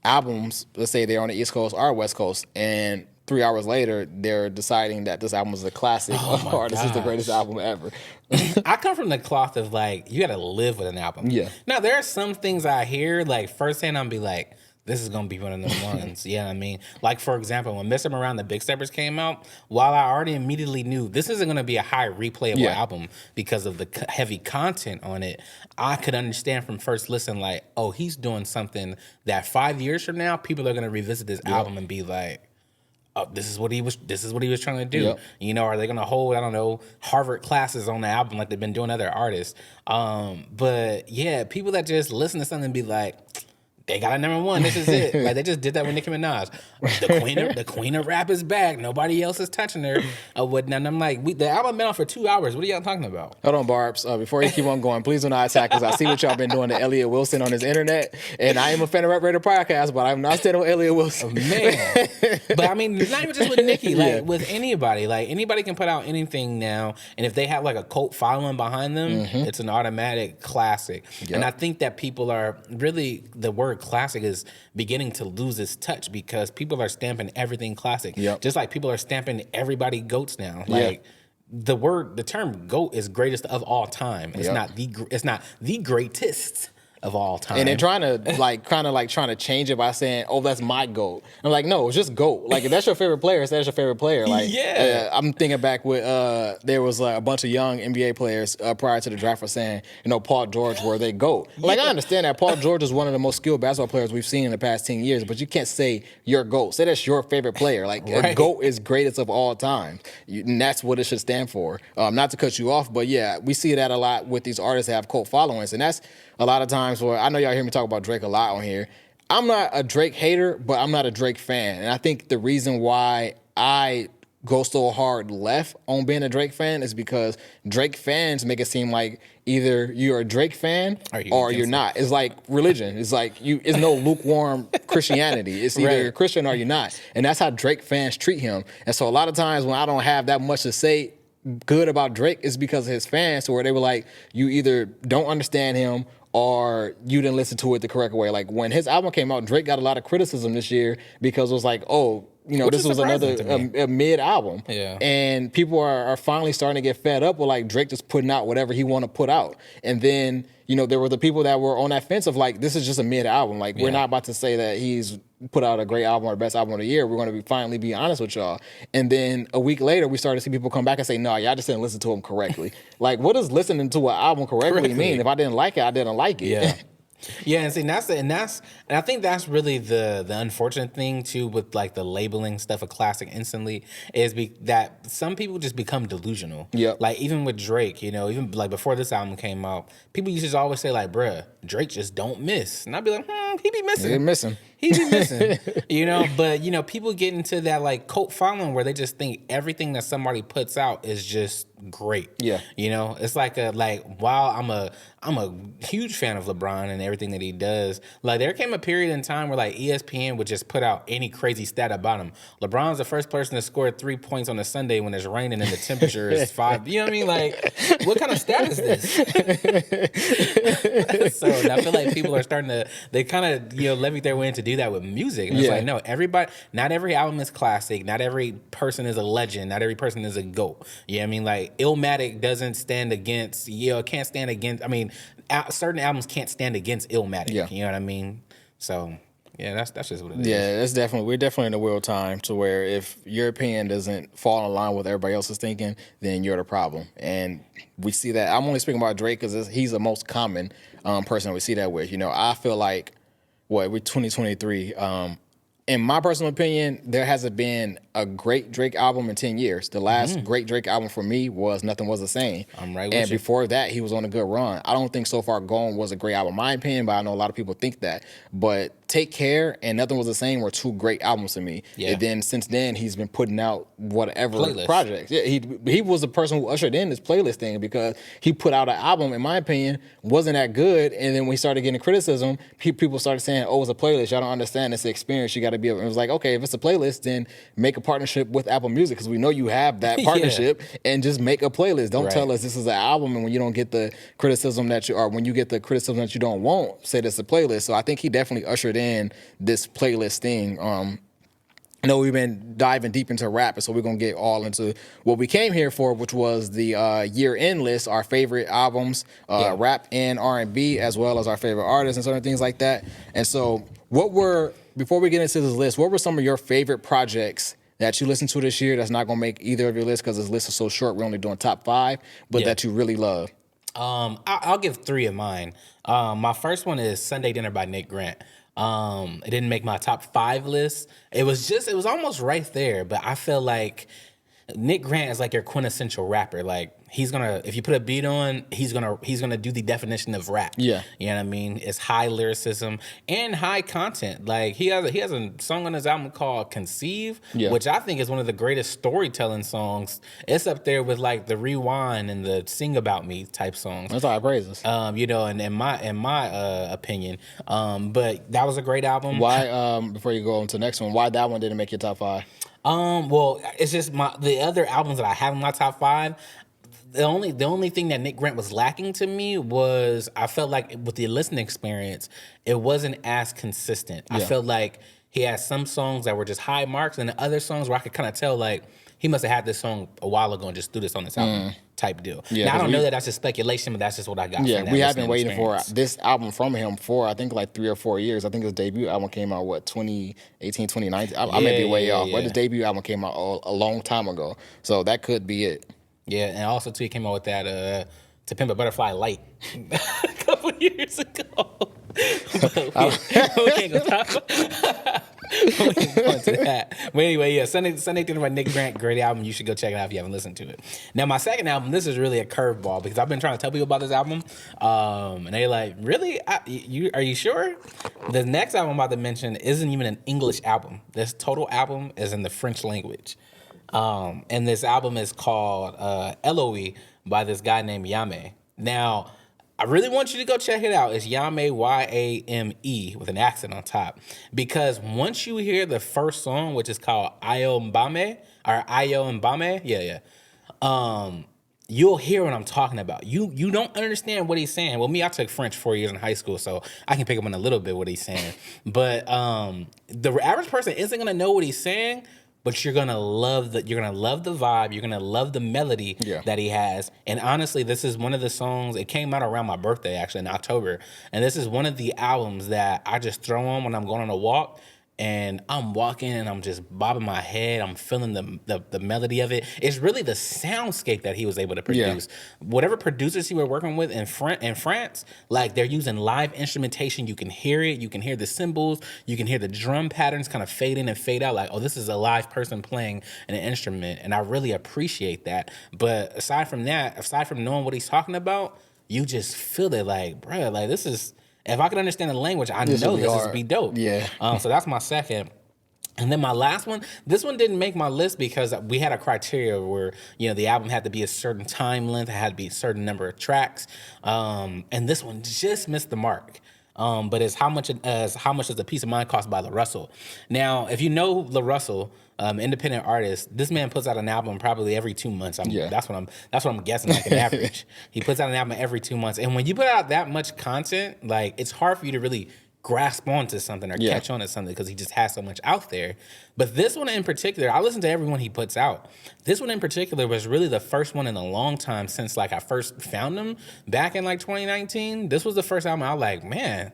albums, let's say they're on the East Coast or West Coast, and 3 hours later they're deciding that this album is a classic or this is the greatest album ever? I come from the cloth of like, you gotta live with an album. Yeah. Now there are some things I hear like firsthand, I'm be like, this is gonna be one of them ones. You know what I mean? Like, for example, when Miss Em Around the Big Steppers came out, while I already immediately knew this isn't gonna be a high replayable album because of the heavy content on it, I could understand from first listen, like, oh, he's doing something that 5 years from now, people are gonna revisit this album and be like, oh, this is what he was trying to do. Yep. Are they gonna hold, I don't know, Harvard classes on the album like they've been doing other artists? But yeah, people that just listen to something and be like, they got a number 1. This is it. Like they just did that with Nicki Minaj. The queen of rap is back. Nobody else is touching her. And I'm like, the album been on for 2 hours. What are y'all talking about? Hold on, Barbs. Before you keep on going, please do not attack us. I see what y'all been doing to Elliot Wilson on his internet, and I am a fan of Rap Radar podcast, but I'm not standing with Elliot Wilson. Man, but I mean, not even just with Nicki. Like with anybody. Like anybody can put out anything now, and if they have like a cult following behind them, it's an automatic classic. Yep. And I think that people are really, the word classic is beginning to lose its touch because people are stamping everything classic. Yep. Just like people are stamping everybody GOATs now. Like the term GOAT is greatest of all time. It's not the greatest of all time. And they're trying to trying to change it by saying, "Oh, that's my GOAT." I'm like, no, it's just GOAT. Like if that's your favorite player, that's your favorite player. Like I'm thinking back with there was a bunch of young NBA players prior to the draft were saying, Paul George were they GOAT. Like I understand that Paul George is one of the most skilled basketball players we've seen in the past 10 years, but you can't say you're GOAT. Say that's your favorite player. Like a GOAT is greatest of all time. And that's what it should stand for. Not to cut you off, but yeah, we see that a lot with these artists that have cult followings, and that's a lot of times where I know y'all hear me talk about Drake a lot on here. I'm not a Drake hater, but I'm not a Drake fan. And I think the reason why I go so hard left on being a Drake fan is because Drake fans make it seem like either you're a Drake fan or you're not. It's like religion. It's like it's no lukewarm Christianity. It's either you're Christian or you're not. And that's how Drake fans treat him. And so a lot of times when I don't have that much to say good about Drake, it's because of his fans, where they were like, you either don't understand him or you didn't listen to it the correct way. Like when his album came out, Drake got a lot of criticism this year because it was like, oh, this was another a mid album. Yeah. And people are finally starting to get fed up with like Drake just putting out whatever he want to put out. And then, there were the people that were on that fence of like, this is just a mid album. Like we're not about to say that he's put out a great album or the best album of the year. We're going to finally be honest with y'all. And then a week later, we started to see people come back and say, no, y'all just didn't listen to him correctly. Like, what does listening to an album correctly mean? If I didn't like it, I didn't like it. Yeah. Yeah, and see, and I think that's really the unfortunate thing too with like the labeling stuff a classic instantly is that some people just become delusional. Yeah, like even with Drake, even like before this album came out, people used to always say like, "Bruh, Drake just don't miss," and I'd be like, "He be missing. He missing. He be missing." But people get into that like cult following where they just think everything that somebody puts out is just great. Yeah, it's like while I'm a huge fan of LeBron and everything that he does. Like there came a period in time where like ESPN would just put out any crazy stat about him. LeBron's the first person to score 3 points on a Sunday when it's raining and the temperature is 5. You know what I mean? Like, what kind of stat is this? So I feel like people are starting to, they kind of, levy their way in to do that with music. And it's like, no, not every album is classic. Not every person is a legend. Not every person is a GOAT. You know what I mean? Like, Illmatic doesn't stand against, can't stand against, certain albums can't stand against Illmatic. Yeah. You know what I mean? So, yeah, that's just what it is. Yeah, we're definitely in a real time to where if your opinion doesn't fall in line with everybody else's thinking, then you're the problem. And we see that. I'm only speaking about Drake because he's the most common person we see that with. I feel like, we're 2023. In my personal opinion, there hasn't been a great Drake album in 10 years. The last great Drake album for me was Nothing Was the Same. I'm right with And you. before that, he was on a good run. I don't think So Far Gone was a great album, in my opinion, but I know a lot of people think that. But Take Care and Nothing Was the Same were two great albums to me. Yeah. And then since then, he's been putting out whatever Playlist. projects. Yeah, he was the person who ushered in this playlist thing because he put out an album, in my opinion, wasn't that good. And then when he started getting criticism, people started saying, oh, it's a playlist. Y'all don't understand. It's an experience. You got to be able. It was like, okay, if it's a playlist, then make a partnership with Apple Music because we know you have that partnership and just make a playlist. Don't tell us this is an album and when you don't get the criticism when you get the criticism that you don't want, say that's a playlist. So I think he definitely ushered in this playlist thing. I know we've been diving deep into rap, and so we're going to get all into what we came here for, which was the year-end list, our favorite albums, rap and R&B, as well as our favorite artists and certain things like that. And so before we get into this list, what were some of your favorite projects that you listened to this year that's not going to make either of your lists because this list is so short, we're only doing top 5, but that you really love? I'll give 3 of mine. My first one is Sunday Dinner by Nick Grant. It didn't make my top 5 list. It was almost right there, but I feel like Nick Grant is like your quintessential rapper. Like if you put a beat on, he's gonna do the definition of rap. Yeah. You know what I mean? It's high lyricism and high content. Like he has a song on his album called Conceive, which I think is one of the greatest storytelling songs. It's up there with like the Rewind and the Sing About Me type songs. That's high praises. And in my opinion. But that was a great album. Why, before you go on to the next one, why that one didn't make your top 5? Well, it's just the other albums that I have in my top 5. The only thing that Nick Grant was lacking to me was I felt like with the listening experience, it wasn't as consistent. I felt like he had some songs that were just high marks, and the other songs where I could kind of tell like he must have had this song a while ago and just threw this on this album type deal. Yeah, now I don't know that that's just speculation, but that's just what I got. Yeah, from that we have been waiting experience. for this album from him for I think like 3 or 4 years. I think his debut album came out 2018, 2019. I may be way off, but his debut album came out a long time ago, so that could be it. Yeah, and also too, he came out with that To Pimp a Butterfly Light a couple years ago. we can't go into that. But anyway, Sunday Dinner by Nick Grant, great album. You should go check it out if you haven't listened to it. Now, my second album, this is really a curveball because I've been trying to tell people about this album, and they're like, "Really? Are you sure?" The next album I'm about to mention isn't even an English album. This total album is in the French language. And this album is called Eloe by this guy named Yame. Now, I really want you to go check it out. It's Yame, Yame, with an accent on top. Because once you hear the first song, which is called Ayo Mbame, or Ayo Mbame, you'll hear what I'm talking about. You don't understand what he's saying. Well, me, I took French 4 years in high school, so I can pick up on a little bit what he's saying. But the average person isn't gonna know what he's saying, but you're gonna love the vibe. You're gonna love the melody that he has. And honestly, this is one of the songs. It came out around my birthday, actually in October. And this is one of the albums that I just throw on when I'm going on a walk. And I'm walking and I'm just bobbing my head. I'm feeling the melody of it. It's really the soundscape that he was able to produce. Yeah. Whatever producers he were working with in France, like they're using live instrumentation. You can hear it. You can hear the cymbals. You can hear the drum patterns kind of fade in and fade out. Like, oh, this is a live person playing an instrument. And I really appreciate that. But aside from that, aside from knowing what he's talking about, you just feel it like, bruh, like this is... If I can understand the language, I know this is be dope. Yeah. So that's my second. And then my last one, this one didn't make my list because we had a criteria where, the album had to be a certain time length, it had to be a certain number of tracks. And this one just missed the mark. But it's how much does a Piece of Mind cost by La Russell. Now, if you know La Russell, independent artist, this man puts out an album probably every 2 months. That's what I'm guessing, like an average. He puts out an album every 2 months. And when you put out that much content, like it's hard for you to really grasp onto something or catch on to something because he just has so much out there. But this one in particular, I listen to every one he puts out. This one in particular was really the first one in a long time since like I first found him back in like 2019. This was the first album I was like, man,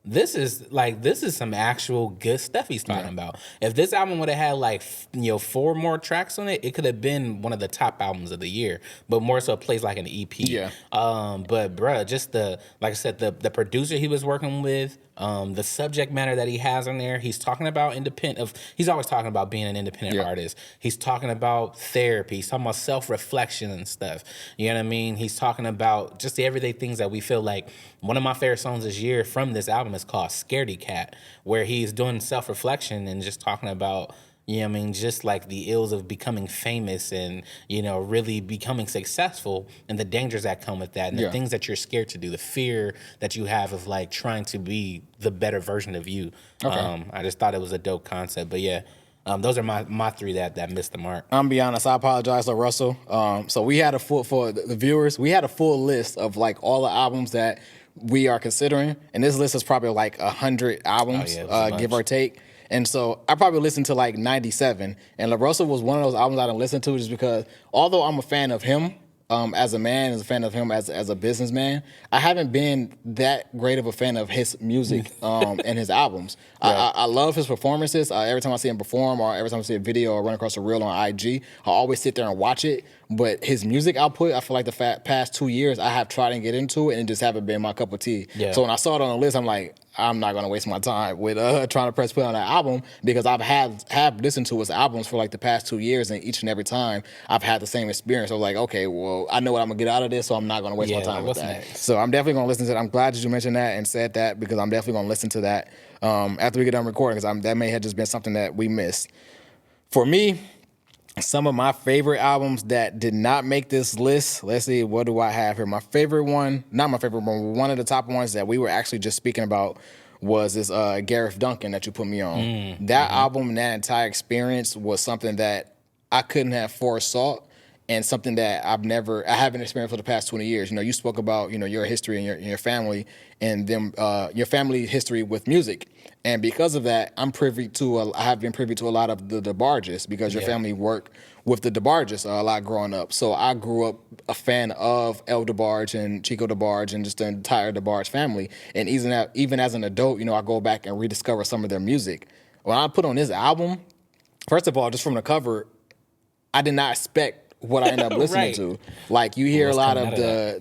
this is some actual good stuff he's talking about. If this album would have had like 4 more tracks on it, it could have been one of the top albums of the year. But more so, it plays like an EP. Yeah. But bruh, just like I said, the producer he was working with, the subject matter that he has on there. He's talking about he's always talking about being an independent artist. He's talking about therapy. He's talking about self-reflection and stuff. You know what I mean? He's talking about just the everyday things that we feel like. One of my favorite songs this year from this album is called Scaredy Cat, where he's doing self-reflection and just talking about, just like the ills of becoming famous and, really becoming successful and the dangers that come with that and the things that you're scared to do, the fear that you have of like trying to be the better version of you. Okay. I just thought it was a dope concept. But those are my 3 that missed the mark. I'm gonna be honest, I apologize to Russell. So we had for the viewers, we had a full list of like all the albums that we are considering. And this list is probably like 100 albums, give or take. And so I probably listened to like 97. And La Russell was one of those albums I didn't listen to just because although I'm a fan of him as a man, as a fan of him as a businessman, I haven't been that great of a fan of his music and his albums. Right. I love his performances. Every time I see him perform or every time I see a video or run across a reel on IG, I always sit there and watch it. But his music output, I feel like the past 2 years, I have tried and get into it and it just haven't been my cup of tea. Yeah. So when I saw it on the list, I'm like, I'm not going to waste my time with trying to press play on that album because have listened to his albums for like the past 2 years, and each and every time I've had the same experience. I was like, okay, well, I know what I'm going to get out of this, so I'm not going to waste my time with that. Next? So I'm definitely going to listen to it. I'm glad that you mentioned that and said that because I'm definitely going to listen to that after we get done recording because that may have just been something that we missed. For me, some of my favorite albums that did not make this list. Let's see, what do I have here? My favorite one, not my favorite one, one of the top ones that we were actually just speaking about was this Gareth Duncan that you put me on. That album and that entire experience was something that I couldn't have foresaw and something that I haven't experienced for the past 20 years. You spoke about, your history and your family and your family history with music. And because of that, I have been privy to a lot of the DeBarges because your family worked with the DeBarges a lot growing up. So I grew up a fan of El DeBarge and Chico DeBarge and just the entire DeBarge family. And even as an adult, I go back and rediscover some of their music. When I put on this album, first of all, just from the cover, I did not expect what I ended up listening to. Like you hear a lot of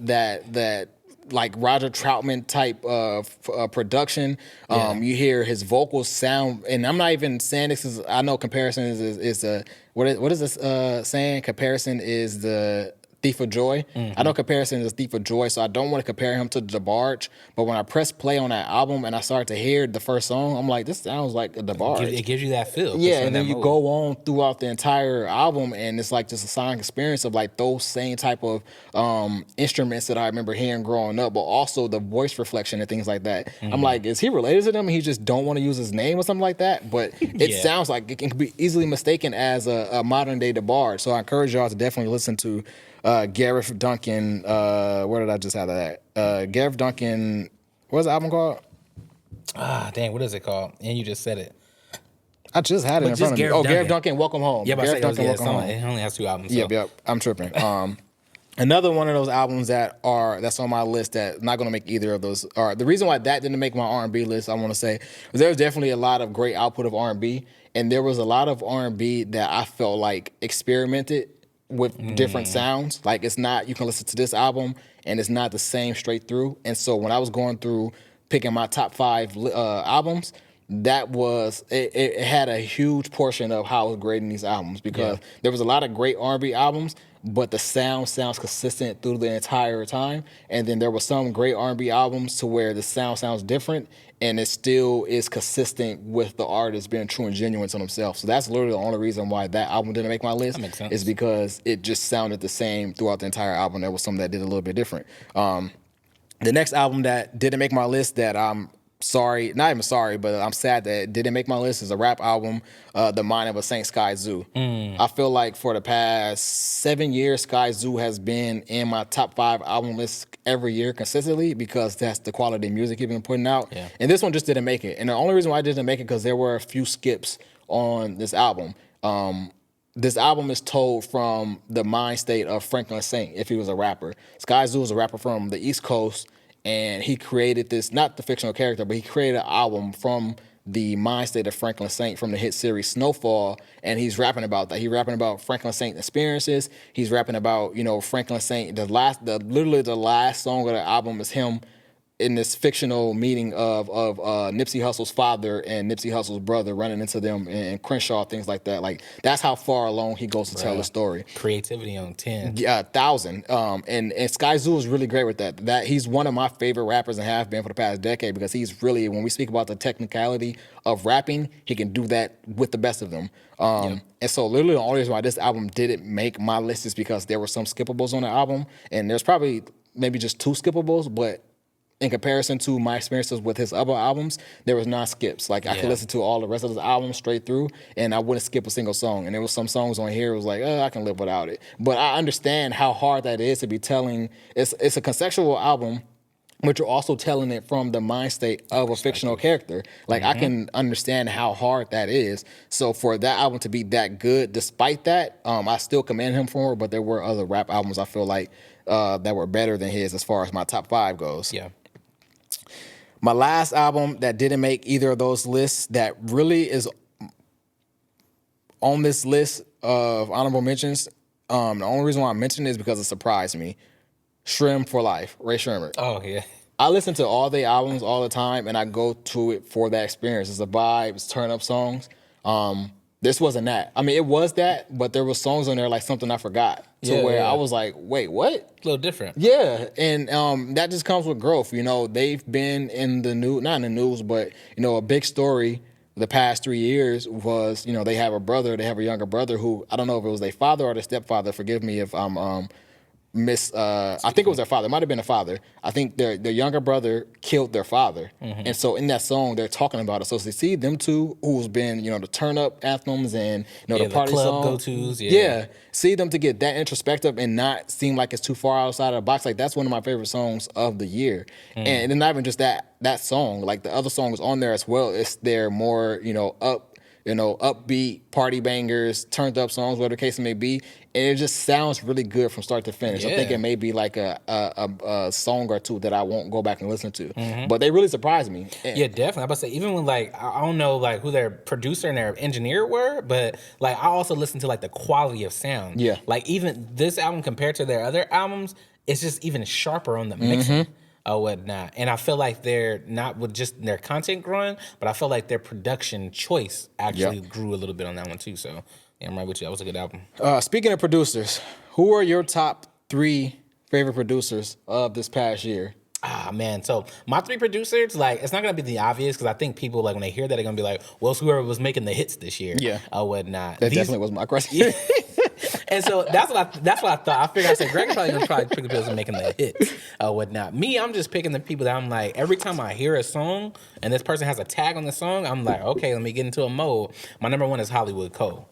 that like Roger Troutman type of production. You hear his vocals sound, and I'm not even saying this is. I know comparison is what is this saying? Comparison is the Thief of Joy. I know comparison is Thief of Joy, so I don't want to compare him to DeBarge. But when I press play on that album and I start to hear the first song, I'm like, this sounds like a DeBarge. It gives you that feel. Yeah, and then you go on throughout the entire album, and it's like just a sonic experience of like those same type of instruments that I remember hearing growing up, but also the voice reflection and things like that. I'm like, is he related to them? He just don't want to use his name or something like that. But it sounds like it can be easily mistaken as a modern day DeBarge. So I encourage y'all to definitely listen to Gareth Duncan. Where did I just have that at? Gareth Duncan. What's the album called? Dang, what is it called? And you just said it. I just had it in front of me. Gareth Duncan, Welcome Home. Yeah, Gareth Duncan, Welcome Home. It only has 2 albums. So. Yep. I'm tripping. Another one of those albums that's on my list that not going to make either of those. Or the reason why that didn't make my R&B list, I want to say, was there was definitely a lot of great output of R&B, and there was a lot of R&B that I felt like experimented with different sounds. Like it's not, you can listen to this album and it's not the same straight through. And so when I was going through picking my top 5 albums, that was it had a huge portion of how I was grading these albums, because there was a lot of great R&B albums, but the sounds consistent through the entire time. And then there were some great R&B albums to where the sounds different, and it still is consistent with the artist being true and genuine to themselves. So that's literally the only reason why that album didn't make my list. That makes sense. Is because it just sounded the same throughout the entire album. There was some that did a little bit different. The next album that didn't make my list that I'm sorry, not even sorry, but I'm sad that it didn't make my list is a rap album, The Mind of a Saint, Sky Zoo. I feel like for the past 7 years, Sky Zoo has been in my top 5 album list every year consistently, because that's the quality of music he's been putting out. Yeah. And this one just didn't make it. And the only reason why I didn't make it, because there were a few skips on this album. This album is told from the mind state of Franklin Saint, if he was a rapper. Sky Zoo is a rapper from the East Coast, and he created this, not the fictional character, but he created an album from the mind state of Franklin Saint from the hit series Snowfall, and he's rapping about that. He's rapping about Franklin Saint experiences. He's rapping about, Franklin Saint. Literally the last song of the album is him in this fictional meeting of Nipsey Hussle's father and Nipsey Hussle's brother running into them in Crenshaw, things like that. Like, that's how far along he goes to tell the story. Creativity on 10. Yeah, 1,000. And Sky Zoo is really great with that. That he's one of my favorite rappers and have been for the past decade, because he's really, when we speak about the technicality of rapping, he can do that with the best of them. And so literally the only reason why this album didn't make my list is because there were some skippables on the album, and there's probably maybe just 2 skippables, but in comparison to my experiences with his other albums, there was not skips. Like, I could listen to all the rest of his albums straight through, and I wouldn't skip a single song. And there was some songs on here, it was like, I can live without it. But I understand how hard that is to be telling. It's a conceptual album, but you're also telling it from the mind state of a fictional character. Like, I can understand how hard that is. So for that album to be that good, despite that, I still commend him for it, but there were other rap albums I feel like that were better than his as far as my top 5 goes. Yeah. My last album that didn't make either of those lists, that really is on this list of honorable mentions, the only reason why I mentioned it is because it surprised me. Shrimp for Life, Ray Shremmerd. Oh, yeah. I listen to all their albums all the time, and I go to it for that experience. It's a vibe, it's turn-up songs. This wasn't that. I mean, it was that, but there was songs on there like Something I Forgot, where I was like, wait, what? A little different. Yeah, and that just comes with growth. They've been in the news, not in the news, but, a big story the past 3 years was, they have a younger brother who, I don't know if it was their father or their stepfather. Forgive me if I'm I think it was their father. It might have been a father. I think their younger brother killed their father. And so in that song, they're talking about it. So to see them two, who's been, the turn up anthems and, the party club songs. go-tos. Yeah. See them to get that introspective and not seem like it's too far outside of the box. Like, that's one of my favorite songs of the year. And it's not even just that song. Like, the other songs on there as well, it's their more, upbeat party bangers, turned up songs, whatever the case may be, and it just sounds really good from start to finish. I think it may be like a song or two that I won't go back and listen to, but they really surprised me. Yeah, definitely. I'm about to say, even when I don't know who their producer and their engineer were, but I also listened to the quality of sound. Yeah, even this album compared to their other albums, it's just even sharper on the mixing. Or whatnot. And I feel like they're not with just their content growing, but I feel like their production choice actually grew a little bit on that one too. So yeah, I'm right with you. That was a good album. Speaking of producers, who are your top 3 favorite producers of this past year. Ah, man. So my 3 producers, like, it's not going to be the obvious because I think people, like, when they hear that, they're going to be like, well, it's whoever was making the hits this year. Yeah. Or whatnot. That definitely was my question. And so that's what I thought. I figured, I said, Greg probably going to try to pick the people who's making the hits or whatnot. Me, I'm just picking the people that I'm like, every time I hear a song and this person has a tag on the song, I'm like, okay, let me get into a mode. My number 1 is Hollywood Cole.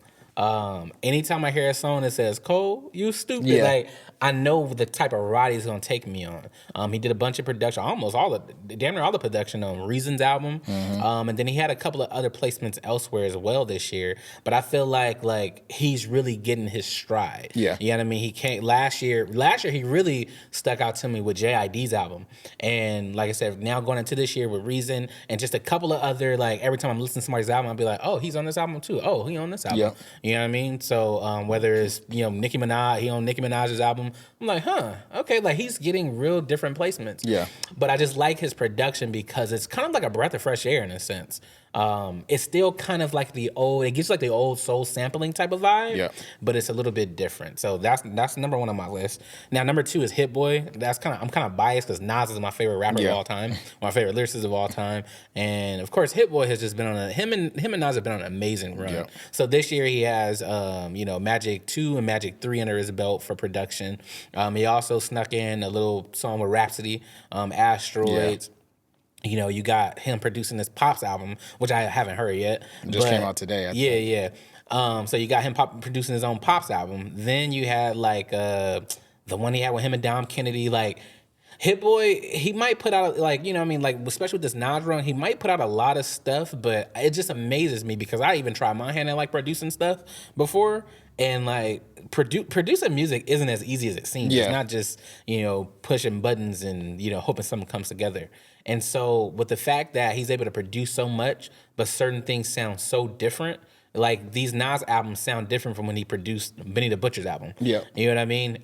Anytime I hear a song that says Cole, you stupid, Yeah. like I know the type of ride he's gonna take me on. He did a bunch of production, damn near all the production on Reasons album. And then he had a couple of other placements elsewhere as well this year. But I feel like he's really getting his stride. Yeah. You know what I mean? He came last year he really stuck out to me with JID's album. And like I said, now going into this year with Reason and just a couple of other, like every time I'm listening to somebody's album, I'll be like, oh, he's on this album too. Oh, he on this album. Yeah. You know what I mean? So whether it's, Nicki Minaj, he on Nicki Minaj's album, I'm like, okay, like he's getting real different placements. Yeah. But I just like his production because it's kind of like a breath of fresh air in a sense. It's still kind of like it gives like the old soul sampling type of vibe, Yeah. but it's a little bit different. So that's number 1 on my list. Now number 2 is Hit Boy. I'm kind of biased because Nas is my favorite rapper of all time, my favorite lyricist of all time, and of course Hit Boy has just been on him and Nas have been on an amazing run. Yeah. So this year he has Magic 2 and Magic 3 under his belt for production. He also snuck in a little song with Rhapsody, Asteroids. You got him producing this Pops album, which I haven't heard yet. Just came out today. I think. Yeah. So you got him producing his own Pops album. Then you had like the one he had with him and Dom Kennedy. Like Hit Boy, he might put out like especially with this Nas run, he might put out a lot of stuff. But it just amazes me because I even tried my hand at like producing stuff before. And like producing music isn't as easy as it seems. Yeah. It's not just pushing buttons and hoping something comes together. And so with the fact that he's able to produce so much, but certain things sound so different, like these Nas albums sound different from when he produced Benny the Butcher's album. Yeah. You know what I mean?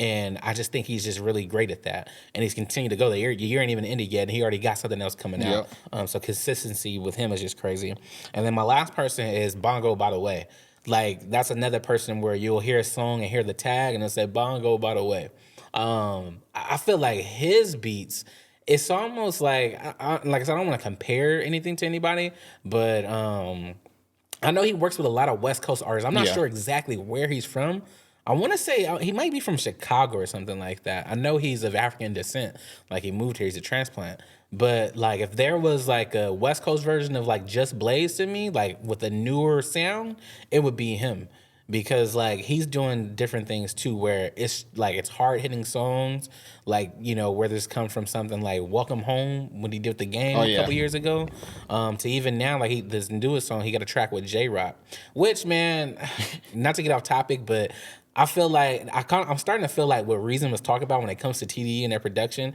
And I just think he's just really great at that. And he's continued to go. The year ain't even ended yet, and he already got something else coming out. So consistency with him is just crazy. And then my last person is Bongo By The Way. Like, that's another person where you'll hear a song and hear the tag and it'll say Bongo By The Way. I feel like his beats, it's almost like I don't want to compare anything to anybody, but I know he works with a lot of West Coast artists. I'm not sure exactly where he's from. I want to say he might be from Chicago or something like that. I know he's of African descent. Like, he moved here. He's a transplant. But, like, if there was, like, a West Coast version of, like, Just Blaze to me, like, with a newer sound, it would be him. Because, like, he's doing different things, too, where it's, like, it's hard-hitting songs. Like, where this comes from something like Welcome Home, when he did The Game a couple years ago. To even now, like, this newest song, he got a track with J-Rock. Which, man, not to get off topic, but I feel like, I'm starting to feel like what Reason was talking about when it comes to TDE and their production.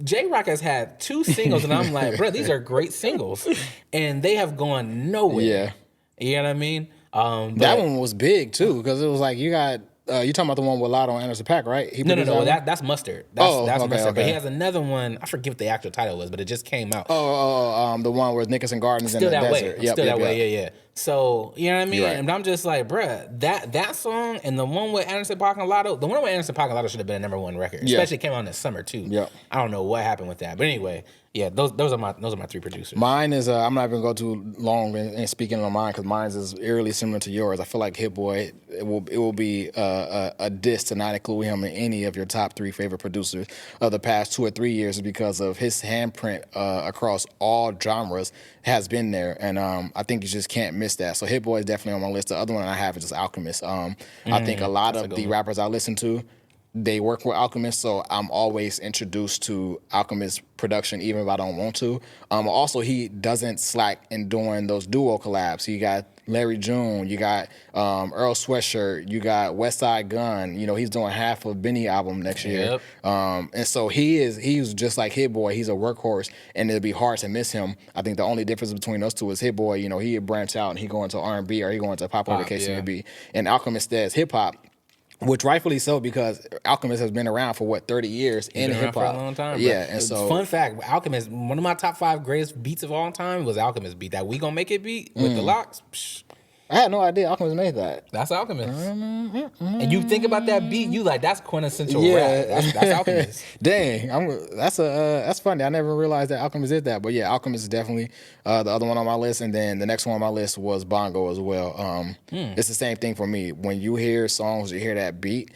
J-Rock has had 2 singles, and I'm like, bro, these are great singles. And they have gone nowhere. Yeah. You know what I mean? That one was big, too, because it was like you got... you talking about the one with Lotto and Anderson .Paak, right? No. That's Mustard. That's Mustard. Okay. But he has another one. I forget what the actual title was, but it just came out. The one where Nickerson Gardens Still in the that desert. way. Still that way. Yeah. So, you know what I mean? Right. And I'm just like, bruh, that song and the one with Anderson .Paak and Lotto, the one with Anderson .Paak and Lotto should have been a number 1 record. Especially it came out in the summer too. Yeah. I don't know what happened with that. But anyway, yeah, those are my 3 producers. Mine is I'm not even going to go too long in speaking on mine because mine is eerily similar to yours. I feel like Hit Boy, it will be a diss to not include him in any of your top 3 favorite producers of the past 2 or 3 years because of his handprint across all genres has been there, and I think you just can't miss that. So Hit Boy is definitely on my list. The other one I have is just Alchemist. I think a lot of the rappers I listen to, they work with Alchemist, so I'm always introduced to Alchemist production, even if I don't want to. Also, he doesn't slack in doing those duo collabs. You got Larry June, you got Earl Sweatshirt, you got Westside Gun. He's doing half of Benny album next year. And so he's just like Hit Boy. He's a workhorse, and it'll be hard to miss him. I think the only difference between those two is Hit Boy, he branch out and he go into R&B or he go into pop, whatever the case may be. And Alchemist does hip hop. Which rightfully so, because Alchemist has been around for 30 years in hip hop for a long time. Yeah, and so fun fact, Alchemist, one of my top 5 greatest beats of all time was Alchemist beat. That We Gonna Make It beat with the locks. Psh, I had no idea Alchemist made that. That's Alchemist. And you think about that beat, you like, that's quintessential Yeah. rap. That's Alchemist. Dang, that's funny. I never realized that Alchemist did that. But yeah, Alchemist is definitely the other one on my list, and then the next one on my list was Bongo as well. It's the same thing for me. When you hear songs, you hear that beat.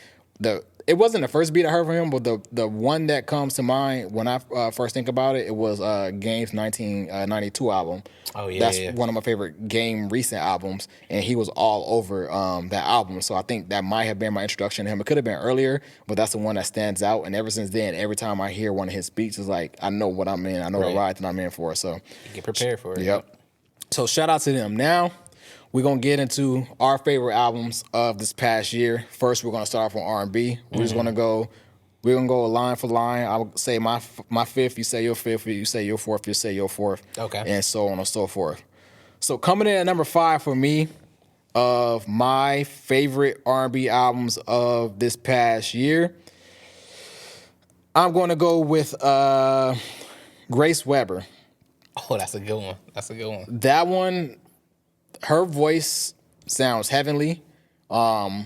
It wasn't the first beat I heard from him, but the one that comes to mind when I first think about it, it was Game's 1992 album. Oh, yeah. That's yeah. one of my favorite Game recent albums, and he was all over that album. So I think that might have been my introduction to him. It could have been earlier, but that's the one that stands out. And ever since then, every time I hear one of his beats, it's like I know what I'm in. I know the ride that I'm in for. So Get prepared for it. Yep. So shout out to them. Now we're gonna get into our favorite albums of this past year. First, we're gonna start off on R&B. We're just gonna go. We're gonna go line for line. I would say my fifth. You say your fifth. You say your fourth. You say your fourth. Okay. And so on and so forth. So coming in at number 5 for me, of my favorite R&B albums of this past year, I'm gonna go with Grace Weber. Oh, that's a good one. That's a good one. That one, her voice sounds heavenly. I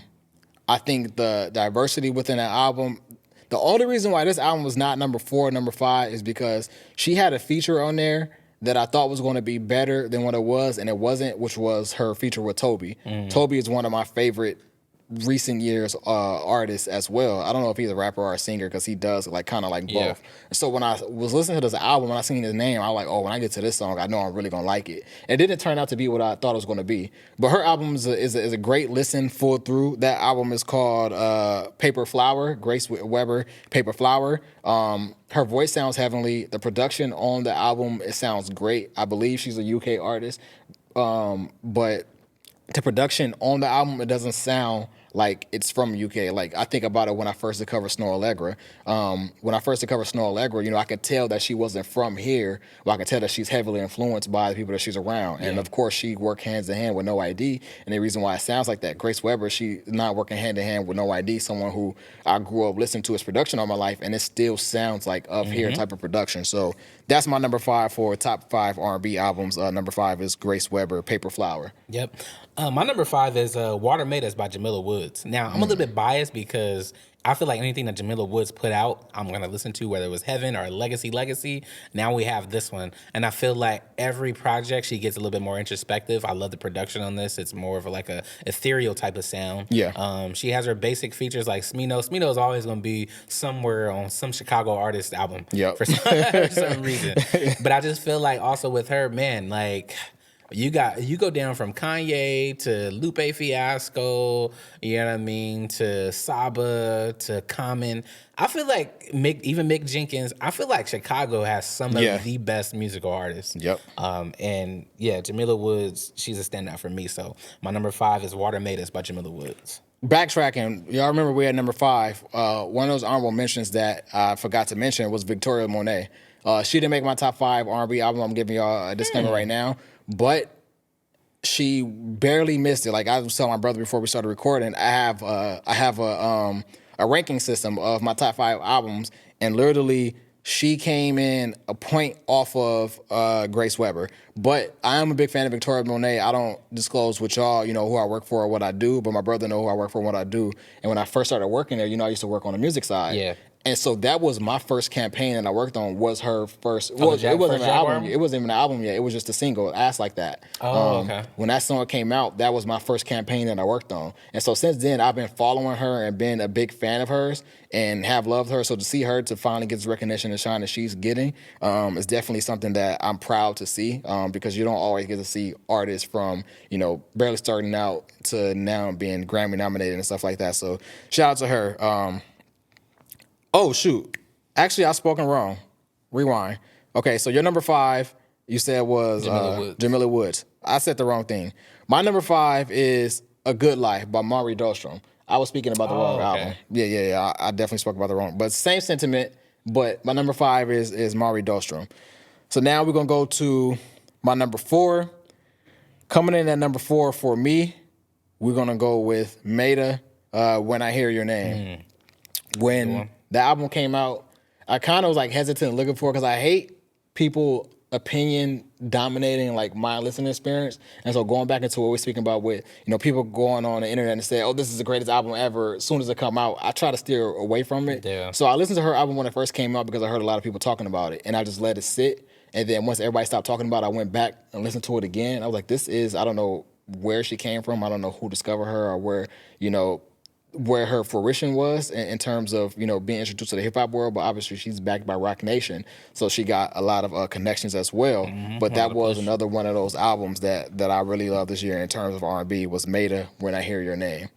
think the diversity within that album, the only reason why this album was not number 4 or number 5 is because she had a feature on there that I thought was going to be better than what it was, and it wasn't, which was her feature with Toby. Toby is one of my favorite recent years artists as well. I don't know if he's a rapper or a singer because he does like kind of like both. Yeah. So when I was listening to this album and I seen his name, I was like, oh, when I get to this song, I know I'm really gonna like it. It didn't turn out to be what I thought it was gonna be. But her album is a great listen full through. That album is called Paper Flower, Grace Weber, Paper Flower. Her voice sounds heavenly. The production on the album, it sounds great. I believe she's a UK artist. But the production on the album, it doesn't sound like it's from UK. Like I think about it when I first discovered Snow Allegra. When I first discovered Snow Allegra, I could tell that she wasn't from here, but I could tell that she's heavily influenced by the people that she's around. And of course, she worked hands in hand with No ID. And the reason why it sounds like that, Grace Weber, she not working hand in hand with No ID, someone who I grew up listening to his production all my life, and it still sounds like of here type of production. So that's my number 5 for top 5 R&B albums. Number 5 is Grace Weber, Paper Flower. Yep. My number 5 is Water Made Us by Jamila Woods. Now, I'm a little bit biased because I feel like anything that Jamila Woods put out, I'm going to listen to, whether it was Heaven or Legacy. Now we have this one. And I feel like every project, she gets a little bit more introspective. I love the production on this. It's more of like a ethereal type of sound. Yeah. She has her basic features like Smino. Smino is always going to be somewhere on some Chicago artist album. Yep. For some reason. But I just feel like also with her, man, like... You go down from Kanye to Lupe Fiasco, you know what I mean, to Saba, to Common. I feel like Mick Jenkins, I feel like Chicago has some of the best musical artists. Yep. And yeah, Jamila Woods, she's a standout for me. So my number 5 is Water Made Us by Jamila Woods. Backtracking, y'all remember we had number 5. One of those honorable mentions that I forgot to mention was Victoria Monet. She didn't make my top 5 R&B album. I'm giving y'all a disclaimer right now. But she barely missed it. Like I was telling my brother before we started recording, I have a ranking system of my top 5 albums, and literally she came in a point off of Grace Weber. But I am a big fan of Victoria Monet. I don't disclose with y'all, who I work for or what I do, but my brother know who I work for and what I do. And when I first started working there, I used to work on the music side. Yeah. And so that was my first campaign that I worked on. Was her first? Well, it wasn't an album. It wasn't even an album yet. It was just a single, "Ass Like That." Okay. When that song came out, that was my first campaign that I worked on. And so since then, I've been following her and been a big fan of hers and have loved her. So to see her to finally get this recognition and shine that she's getting is definitely something that I'm proud to see, because you don't always get to see artists from barely starting out to now being Grammy nominated and stuff like that. So shout out to her. Oh, shoot. Actually, I've spoken wrong. Rewind. Okay, so your number 5, you said was Jamila Woods. I said the wrong thing. My number 5 is A Good Life by Mari Dahlstrom. I was speaking about the wrong album. Yeah. I definitely spoke about the wrong. But same sentiment, but my number 5 is Mari Dahlstrom. So now we're going to go to my number 4. Coming in at number 4 for me, we're going to go with Maida, When I Hear Your Name. When the album came out, I kind of was like hesitant looking for it because I hate people opinion dominating like my listening experience. And so going back into what we're speaking about with, people going on the internet and say, oh, this is the greatest album ever. As soon as it come out, I try to steer away from it. Yeah. So I listened to her album when it first came out because I heard a lot of people talking about it, and I just let it sit. And then once everybody stopped talking about it, I went back and listened to it again. I was like, I don't know where she came from. I don't know who discovered her or where her fruition was in terms of, being introduced to the hip hop world, but obviously she's backed by Roc Nation, so she got a lot of connections as well. But that was another one of those albums that I really loved this year in terms of R&B was Maida, When I Hear Your Name.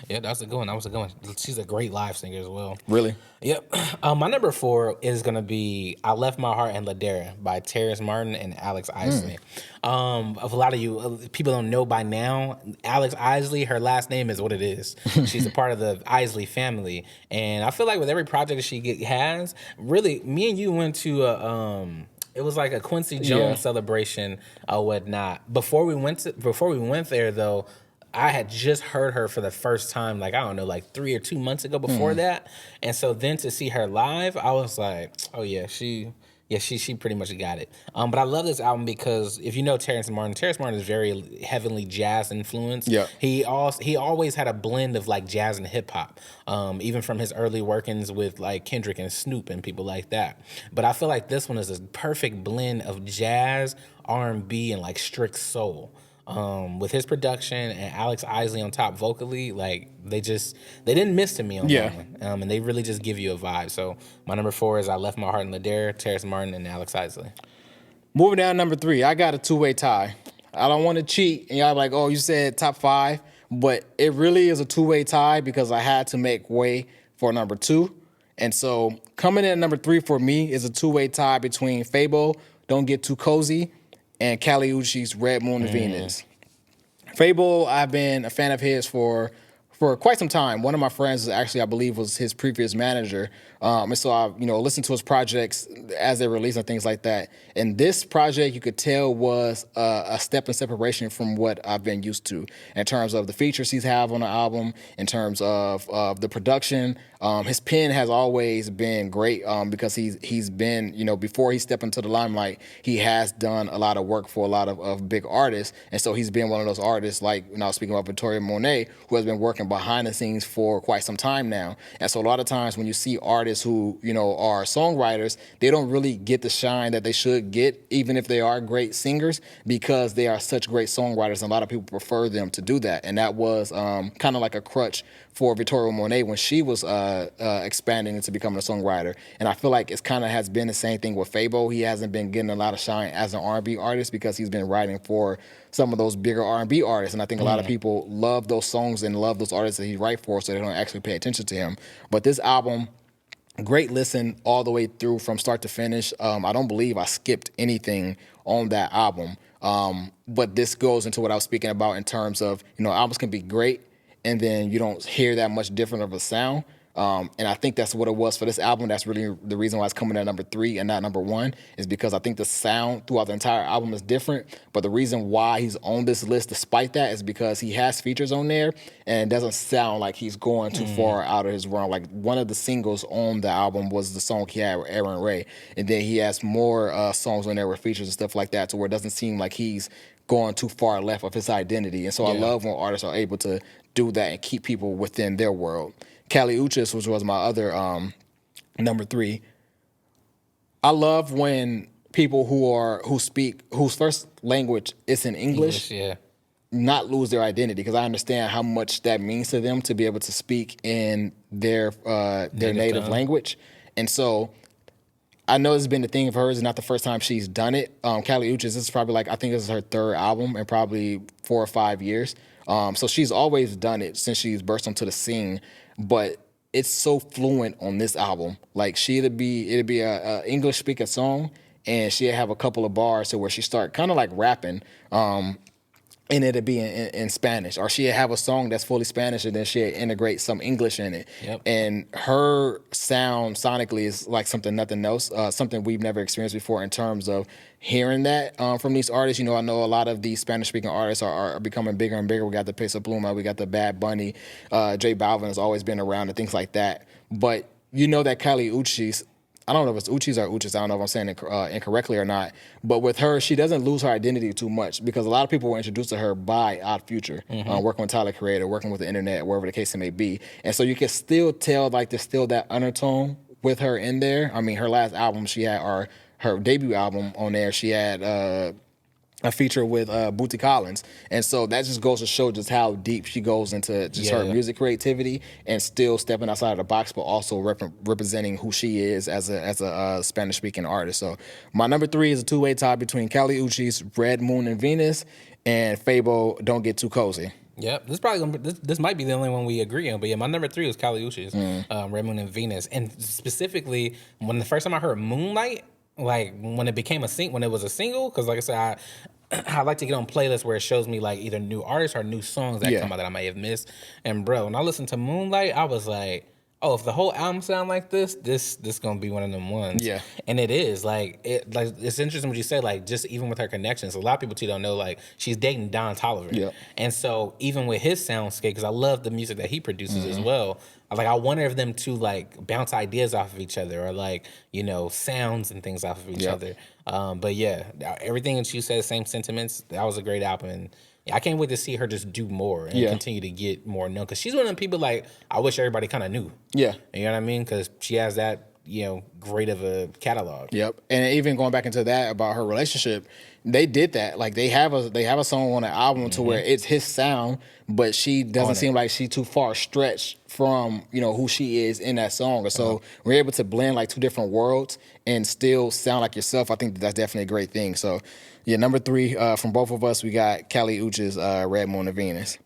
Yeah, that was a good one. She's a great live singer as well. Really? Yep. My number 4 is going to be I Left My Heart in Ladera by Terrace Martin and Alex Isley. Of a lot of you, people don't know by now, Alex Isley, her last name is what it is. She's a part of the Isley family. And I feel like with every project she has, really, me and you went to it was like a Quincy Jones celebration or whatnot. Before we went there, though, I had just heard her for the first time, like, I don't know, like 3 or 2 months ago before that. And so then to see her live, I was like, oh, yeah, she pretty much got it. But I love this album because if you know Terrace Martin is very heavily jazz influenced. Yeah. He always had a blend of like jazz and hip hop, even from his early workings with like Kendrick and Snoop and people like that. But I feel like this one is a perfect blend of jazz, R&B, and like strict soul. With his production and Alex Isley on top vocally, like they didn't miss to me on that one. And they really just give you a vibe. So my number 4 is I Left My Heart in Ladera, Terrace Martin, and Alex Isley. Moving down number 3, I got a 2-way tie. I don't want to cheat, and y'all like, oh, you said top 5, but it really is a 2-way tie because I had to make way for number 2. And so coming in at number 3 for me is a 2-way tie between Fabo, Don't Get Too Cozy, and Kali Uchis's Red Moon and Venus. Fabo, I've been a fan of his for quite some time. One of my friends, actually, I believe, was his previous manager. And so I, listened to his projects as they release and things like that. And this project, you could tell, was a step in separation from what I've been used to in terms of the features he's have on the album, in terms of the production. His pen has always been great because he's been, before he stepped into the limelight, he has done a lot of work for a lot of big artists. And so he's been one of those artists, like, speaking about Victoria Monet, who has been working behind the scenes for quite some time now. And so a lot of times when you see artists who, are songwriters, they don't really get the shine that they should get, even if they are great singers, because they are such great songwriters. And a lot of people prefer them to do that. And that was kind of like a crutch for Victoria Monet when she was expanding into becoming a songwriter. And I feel like it's kind of has been the same thing with Fabo. He hasn't been getting a lot of shine as an R&B artist because he's been writing for some of those bigger R&B artists. And I think a lot of people love those songs and love those artists that he writes for, so they don't actually pay attention to him. But this album, great listen all the way through from start to finish. I don't believe I skipped anything on that album. But this goes into what I was speaking about in terms of, albums can be great and then you don't hear that much different of a sound. And I think that's what it was for this album. That's really the reason why it's coming at number 3 and not number 1, is because I think the sound throughout the entire album is different. But the reason why he's on this list despite that is because he has features on there and it doesn't sound like he's going too far out of his realm. Like one of the singles on the album was the song he had with Aaron Ray. And then he has more songs on there with features and stuff like that, to where it doesn't seem like he's going too far left of his identity. And so I love when artists are able to do that and keep people within their world. Kali Uchis, which was my other number 3. I love when people whose first language is in English not lose their identity, because I understand how much that means to them to be able to speak in their native language. And so I know this has been the thing of hers, and not the first time she's done it. Kali Uchis, this is probably I think this is her 3rd album in probably 4 or 5 years. So she's always done it since she's burst onto the scene. But it's so fluent on this album. Like it'd be a English speaking song, and she'd have a couple of bars to where she start kind of like rapping, and it'd be in Spanish, or she'd have a song that's fully Spanish, and then she'd integrate some English in it. Yep. And her sound sonically is like nothing else, something we've never experienced before in terms of hearing that from these artists. I know a lot of these Spanish-speaking artists are becoming bigger and bigger. We got the Peso Pluma, we got the Bad Bunny, J Balvin has always been around and things like that. But that Kali Uchis, I don't know if it's Uchis or Uchis. I don't know if I'm saying it incorrectly or not. But with her, she doesn't lose her identity too much because a lot of people were introduced to her by Odd Future, working with Tyler Creator, working with the internet, wherever the case may be. And so you can still tell like there's still that undertone with her in there. I mean, her last album she had, or her debut album on there, she had a feature with Bootsy Collins. And so that just goes to show just how deep she goes into just her music creativity and still stepping outside of the box, but also representing who she is as a Spanish-speaking artist. So my number 3 is a two-way tie between Kali Uchis, Red Moon and Venus, and Fabo, Don't Get Too Cozy. Yep, this probably gonna be, this might be the only one we agree on. But yeah, my number 3 was Kali Uchis, Red Moon and Venus, and specifically when the first time I heard Moonlight, like when it became when it was a single, because like I said, I like to get on playlists where it shows me like either new artists or new songs that come out that I may have missed. And bro, when I listened to Moonlight, I was like, oh, if the whole album sound like this gonna be one of them ones. Yeah. And it is. Like it's interesting what you say, like just even with her connections. A lot of people too don't know, like she's dating Don Toliver. Yeah. And so even with his soundscape, because I love the music that he produces as well. Like I wonder if them two like bounce ideas off of each other or like, you know, sounds and things off of each other. But yeah, everything that you said, same sentiments. That was a great album. And I can't wait to see her just do more and continue to get more known. Because she's one of them people like I wish everybody kind of knew. Yeah. You know what I mean? Because she has that, you know, great of a catalog. Yep. And even going back into that about her relationship, they did that. Like they have a song on the album to where it's his sound, but she doesn't seem like she's too far stretched from, you know, who she is in that song. And so we're able to blend like two different worlds and still sound like yourself. I think that's definitely a great thing. So yeah, number 3 from both of us, we got Kali Uchis, Red Moon and Venus.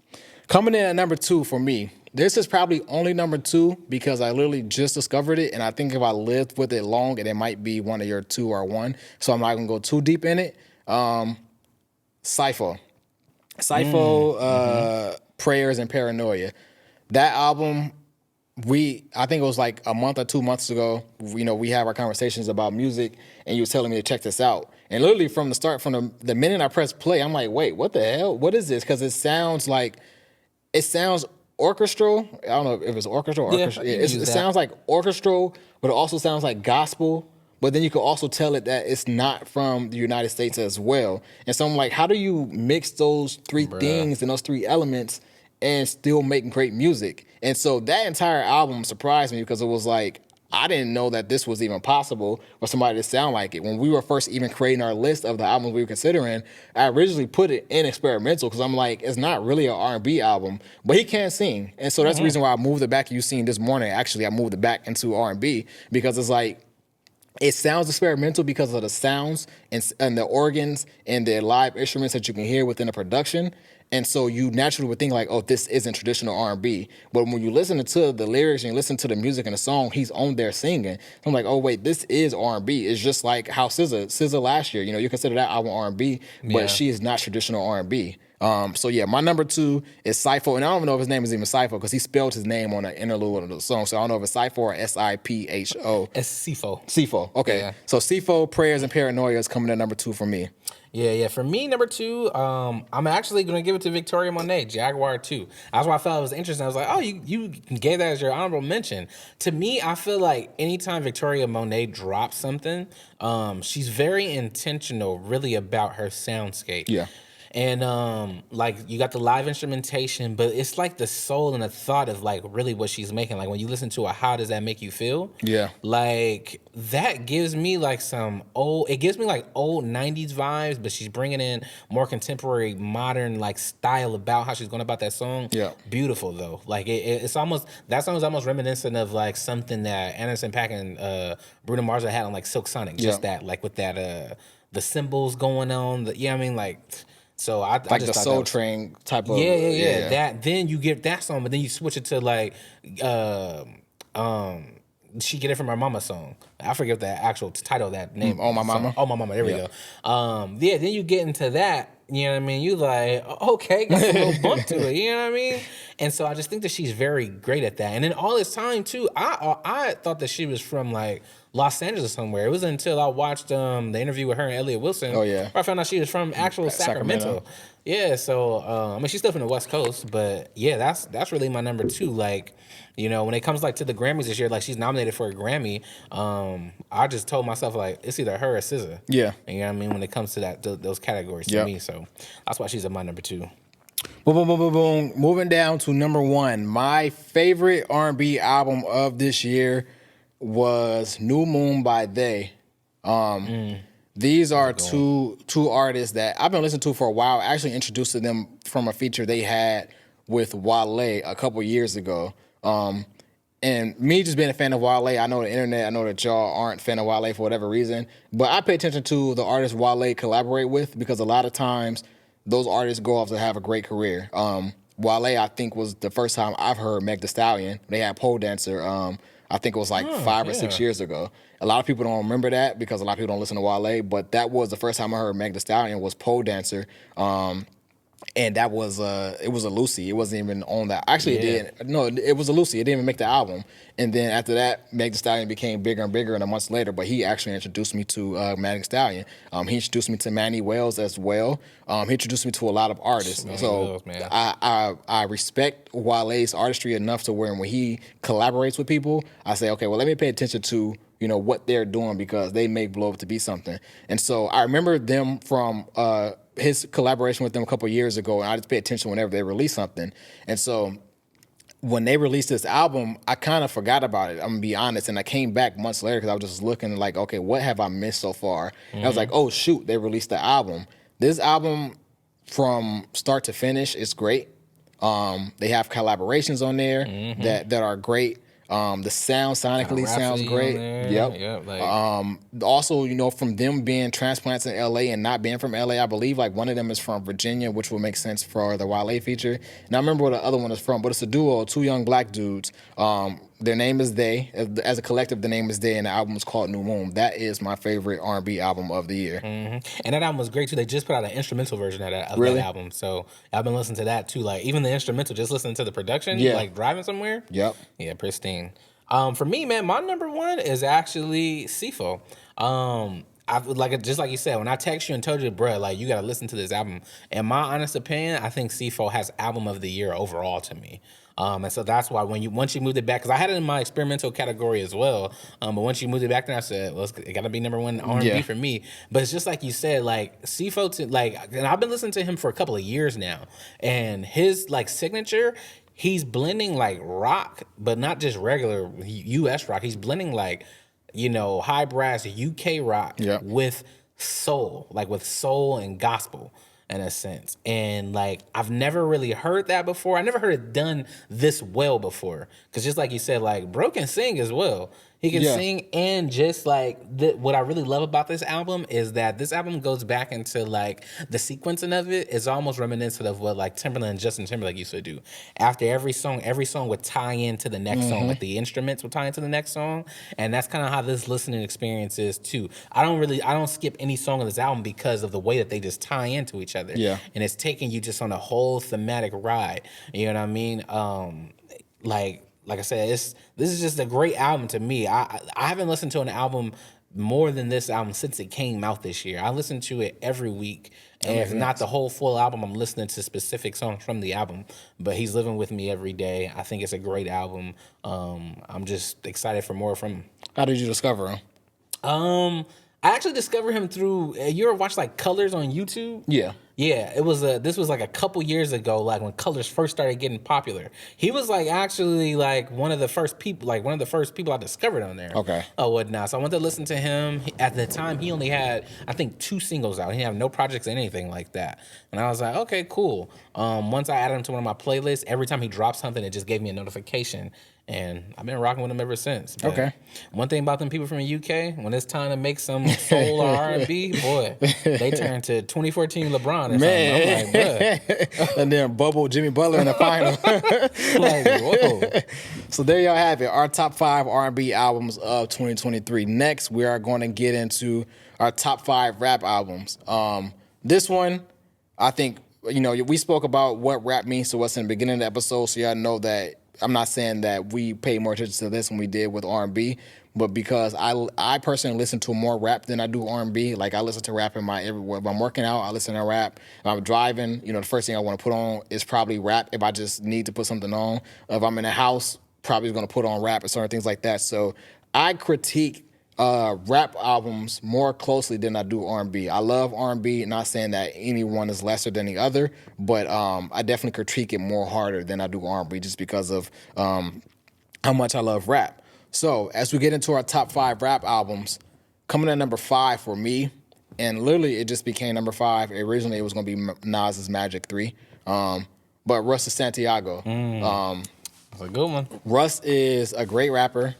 Coming in at number 2 for me, this is probably only number 2 because I literally just discovered it, and I think if I lived with it long, it might be one of your 2 or 1. So I'm not gonna go too deep in it. Cypher, Prayers and Paranoia. That album, I think it was like a month or 2 months ago, you know, we have our conversations about music, and you were telling me to check this out. And literally from the start, from the minute I pressed play, I'm like, wait, what the hell? What is this? Because it sounds orchestral. I don't know if it's orchestral or orchestral. Yeah, it sounds like orchestral, but it also sounds like gospel. But then you can also tell it that it's not from the United States as well. And so I'm like, how do you mix those 3 things and those 3 elements and still make great music? And so that entire album surprised me because it was like, I didn't know that this was even possible for somebody to sound like it. When we were first even creating our list of the albums we were considering, I originally put it in experimental because I'm like, it's not really an R&B album, but he can sing. And so that's the reason why I moved it back. You've seen this morning, actually, I moved it back into R&B because it's like, it sounds experimental because of the sounds and the organs and the live instruments that you can hear within the production. And so you naturally would think like, oh, this isn't traditional R&B. But when you listen to the lyrics and you listen to the music and the song, he's on there singing. I'm like, oh, wait, this is R&B. It's just like how SZA last year, you know, you consider that album R&B, but she is not traditional R&B. So yeah, my number 2 is Cypher, and I don't even know if his name is even Cypher because he spelled his name on the interlude of the song. So I don't know if it's Cypher or Sipho. It's Sipho. Sipho. Okay. Yeah. So Sipho, Prayers and Paranoia is coming in number 2 for me. Yeah. For me, number 2, I'm actually gonna give it to Victoria Monet, Jaguar 2. That's why I felt it was interesting. I was like, oh, you gave that as your honorable mention. To me, I feel like anytime Victoria Monet drops something, she's very intentional, really about her soundscape. Yeah. And like you got the live instrumentation, but it's like the soul and the thought of like really what she's making. Like when you listen to it, how does that make you feel? Yeah. Like that gives me like old 90s vibes, but she's bringing in more contemporary, modern like style about how she's going about that song. Yeah. Beautiful though. Like it's almost, that song is almost reminiscent of like something that Anderson .Paak and Bruno Mars had on like Silk Sonic. Just that, like with that, the cymbals going on. You know what I mean? Like, so I like just the Soul Train type of yeah. That then you get that song, but then you switch it to like She Get It From Her Mama song. I forget the actual title of that name. Oh My Mama. Oh My Mama. There we go. Yeah. Then you get into that. You know what I mean? You like, okay, got a little bump to it. You know what I mean? And so I just think that she's very great at that. And then all this time too, I thought that she was from like Los Angeles somewhere. It wasn't until I watched the interview with her and Elliot Wilson. Oh, yeah. Where I found out she was from actual Sacramento. Yeah, so I mean, she's still from the West Coast, but yeah, that's really my number 2. Like, you know, when it comes like to the Grammys this year, like she's nominated for a Grammy. I just told myself like it's either her or SZA. Yeah. You know what I mean? When it comes to those categories to me, so that's why she's at my number 2. Boom, boom, boom, boom, boom. Moving down to number 1. My favorite R&B album of this year was New Moon by They. These are two artists that I've been listening to for a while. I actually introduced to them from a feature they had with Wale a couple years ago. And me just being a fan of Wale, I know the internet, I know that y'all aren't a fan of Wale for whatever reason, but I pay attention to the artists Wale collaborate with because a lot of times those artists go off to have a great career. Wale, I think, was the first time I've heard Meg Thee Stallion. They had Pole Dancer. I think it was like 5 or 6 years ago. A lot of people don't remember that because a lot of people don't listen to Wale, but that was the first time I heard Meg Thee Stallion was Pole Dancer. And that was it was a Lucy. It wasn't even on that. Actually, it didn't. No, it was a Lucy. It didn't even make the album. And then after that, Meg Thee Stallion became bigger and bigger. And a month later, but he actually introduced me to Meg Thee Stallion. He introduced me to Manny Wells as well. He introduced me to a lot of artists. Wells, man. I respect Wale's artistry enough to where when he collaborates with people, I say, okay, well, let me pay attention to what they're doing because they may blow up to be something. And so I remember them from his collaboration with them a couple of years ago, and I just pay attention whenever they release something. And so when they released this album, I kind of forgot about it. I'm gonna be honest, and I came back months later because I was just looking like, okay, what have I missed so far? And I was like, oh shoot, they released the album. This album, from start to finish, is great. They have collaborations on there that are great. The sound sonically sounds great. Yep. Also, from them being transplants in LA and not being from LA, I believe like one of them is from Virginia, which will make sense for the Wale feature. And I remember where the other one is from, but it's a duo, 2 young black dudes. Their name is They. As a collective, the name is They, and the album is called New Moon. That is my favorite R&B album of the year. And that album was great too. They just put out an instrumental version of that album, so I've been listening to that too. Like even the instrumental, just listening to the production, like driving somewhere. Yep. Yeah, pristine. For me, man, my number 1 is actually CFO. Just like you said, when I text you and told you, bruh, like you gotta listen to this album. In my honest opinion, I think CFO has album of the year overall to me. And so that's why once you moved it back, because I had it in my experimental category as well. But once you moved it back, then I said, well, it got to be number 1 R&B for me. But it's just like you said, like CFO and I've been listening to him for a couple of years now, and his like signature. He's blending like rock, but not just regular U.S. rock. He's blending like, high brass UK rock with soul, and gospel in a sense. And like, I've never really heard that before. I never heard it done this well before. Because just like you said, like, bro can sing as well. He can sing, and just like what I really love about this album is that this album goes back into like the sequencing of it is almost reminiscent of what like Timberland and Justin Timberlake used to do. After every song would tie into the next song, like the instruments would tie into the next song, and that's kind of how this listening experience is too. I don't skip any song of this album because of the way that they just tie into each other. Yeah, and it's taking you just on a whole thematic ride. You know what I mean? Like I said, this is just a great album to me. I haven't listened to an album more than this album since it came out this year. I listen to it every week, and if not the whole full album, I'm listening to specific songs from the album. But he's living with me every day. I think it's a great album. I'm just excited for more from him. How did you discover him? I actually discovered him through. You ever watch like Colors on YouTube? Yeah. Yeah, it was this was like a couple years ago, like when Colors first started getting popular. He was like actually like one of the first people I discovered on there. Okay. Oh, whatnot. So I went to listen to him. At the time, he only had I think 2 singles out. He didn't have no projects or anything like that. And I was like, okay, cool. Once I added him to one of my playlists, every time he dropped something, it just gave me a notification. And I've been rocking with him ever since. But one thing about them people from the UK, when it's time to make some soul or R&B, boy, they turn to 2014 LeBron or something. I'm like, bruh. And then bubble Jimmy Butler in the final. Like, whoa. So there y'all have it. Our top 5 R&B albums of 2023. Next, we are going to get into our top 5 rap albums. This one, I think, we spoke about what rap means to us in the beginning of the episode, so y'all know that I'm not saying that we pay more attention to this than we did with R&B, but because I personally listen to more rap than I do R&B. Like I listen to rap in my everywhere. If I'm working out, I listen to rap. If I'm driving, the first thing I want to put on is probably rap. If I just need to put something on, if I'm in the house, probably going to put on rap and certain things like that. So I critique rap albums more closely than I do R&B. I love R&B, not saying that any one is lesser than the other, but I definitely critique it more harder than I do R&B just because of how much I love rap. So as we get into our top 5 rap albums, coming at number 5 for me, and literally it just became number 5. Originally it was going to be Nas's Magic 3, but Russ is Santiago. That's a good one. Russ is a great rapper.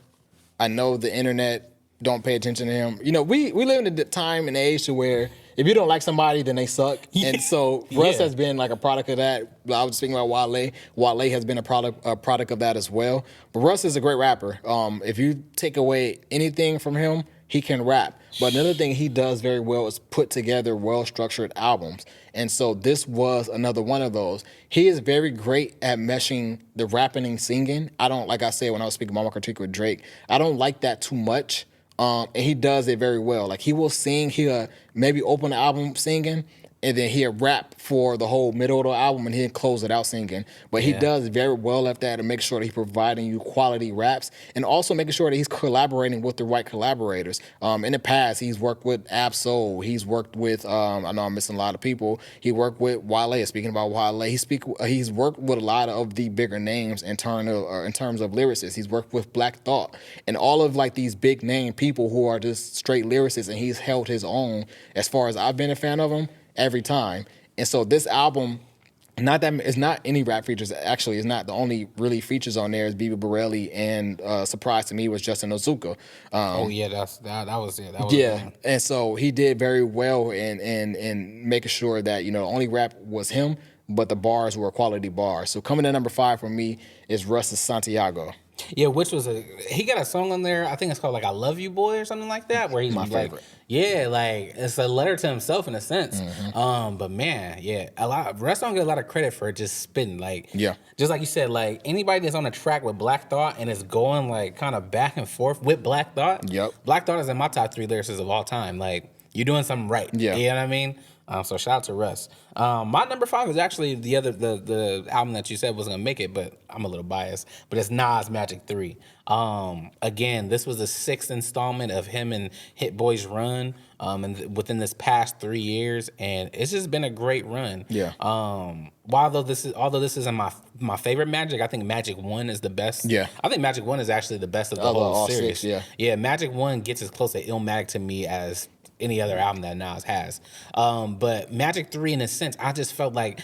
I know the internet don't pay attention to him. We live in a time and age to where if you don't like somebody, then they suck. And so Russ has been like a product of that. I was speaking about Wale. Wale has been a product of that as well. But Russ is a great rapper. If you take away anything from him, he can rap. But another thing he does very well is put together well-structured albums. And so this was another one of those. He is very great at meshing the rapping and singing. I don't, like I said when I was speaking about my critique with Drake, I don't like that too much. And he does it very well. Like he will sing, he'll maybe open the album singing, and then he'll rap for the whole middle of the album, and he'll close it out singing. But he does very well at that to make sure that he's providing you quality raps, and also making sure that he's collaborating with the right collaborators. In the past, he's worked with Ab-Soul. He's worked with, I know I'm missing a lot of people. He worked with Wale. Speaking about Wale, he's worked with a lot of the bigger names in terms of lyricists. He's worked with Black Thought and all of like these big name people who are just straight lyricists, and he's held his own as far as I've been a fan of him every time. And so this album, it's not any rap features. Actually, it's not. The only really features on there is Bibi Borelli, and surprise to me was Justin Ozuka. That was it. That was and so he did very well in making sure that only rap was him, but the bars were quality bars. So coming in number 5 for me is Russ's Santiago. Yeah, which was he got a song on there, I think it's called like I Love You Boy or something like that, where he's my like, favorite. Yeah, like it's a letter to himself in a sense. But man, Russ don't get a lot of credit for just spitting. Like, just like you said, like anybody that's on a track with Black Thought and is going like kind of back and forth with Black Thought. Black Thought is in my top 3 lyricists of all time. Like, you're doing something right. You know what I mean? So shout out to Russ. My number 5 is actually the album that you said was gonna make it, but I'm a little biased. But it's Nas Magic 3. Again, this was the 6th installment of him and Hit Boy's run, and within this past 3 years, and it's just been a great run. Although this isn't my favorite Magic, I think Magic 1 is the best. I think Magic 1 is actually the best of the whole series. 6, Magic 1 gets as close to Illmatic to me as any other album that Nas has. But Magic 3, in a sense, I just felt like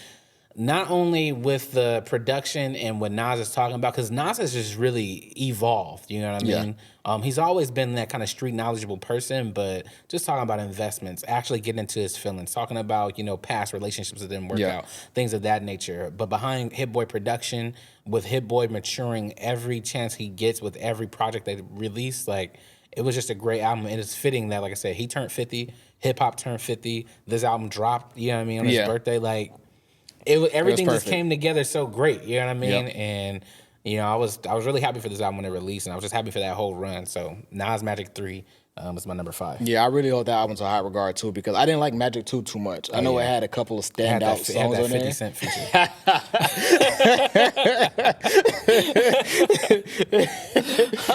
not only with the production and what Nas is talking about, because Nas has just really evolved, you know what I mean? He's always been that kind of street knowledgeable person, but just talking about investments, actually getting into his feelings, talking about, past relationships that didn't work out, things of that nature. But behind Hit Boy production, with Hit Boy maturing every chance he gets with every project they release, like, it was just a great album, and it's fitting that, like I said, he turned 50, hip-hop turned 50, this album dropped, you know what I mean, on his birthday. Like, everything just came together so great, you know what I mean? And, I was really happy for this album when it released, and I was just happy for that whole run. So, Nas Magic 3 is my number 5. Yeah, I really hold that album to a high regard, too, because I didn't like Magic 2 too much. I know it had a couple of standout songs on there. 50 Cent feature.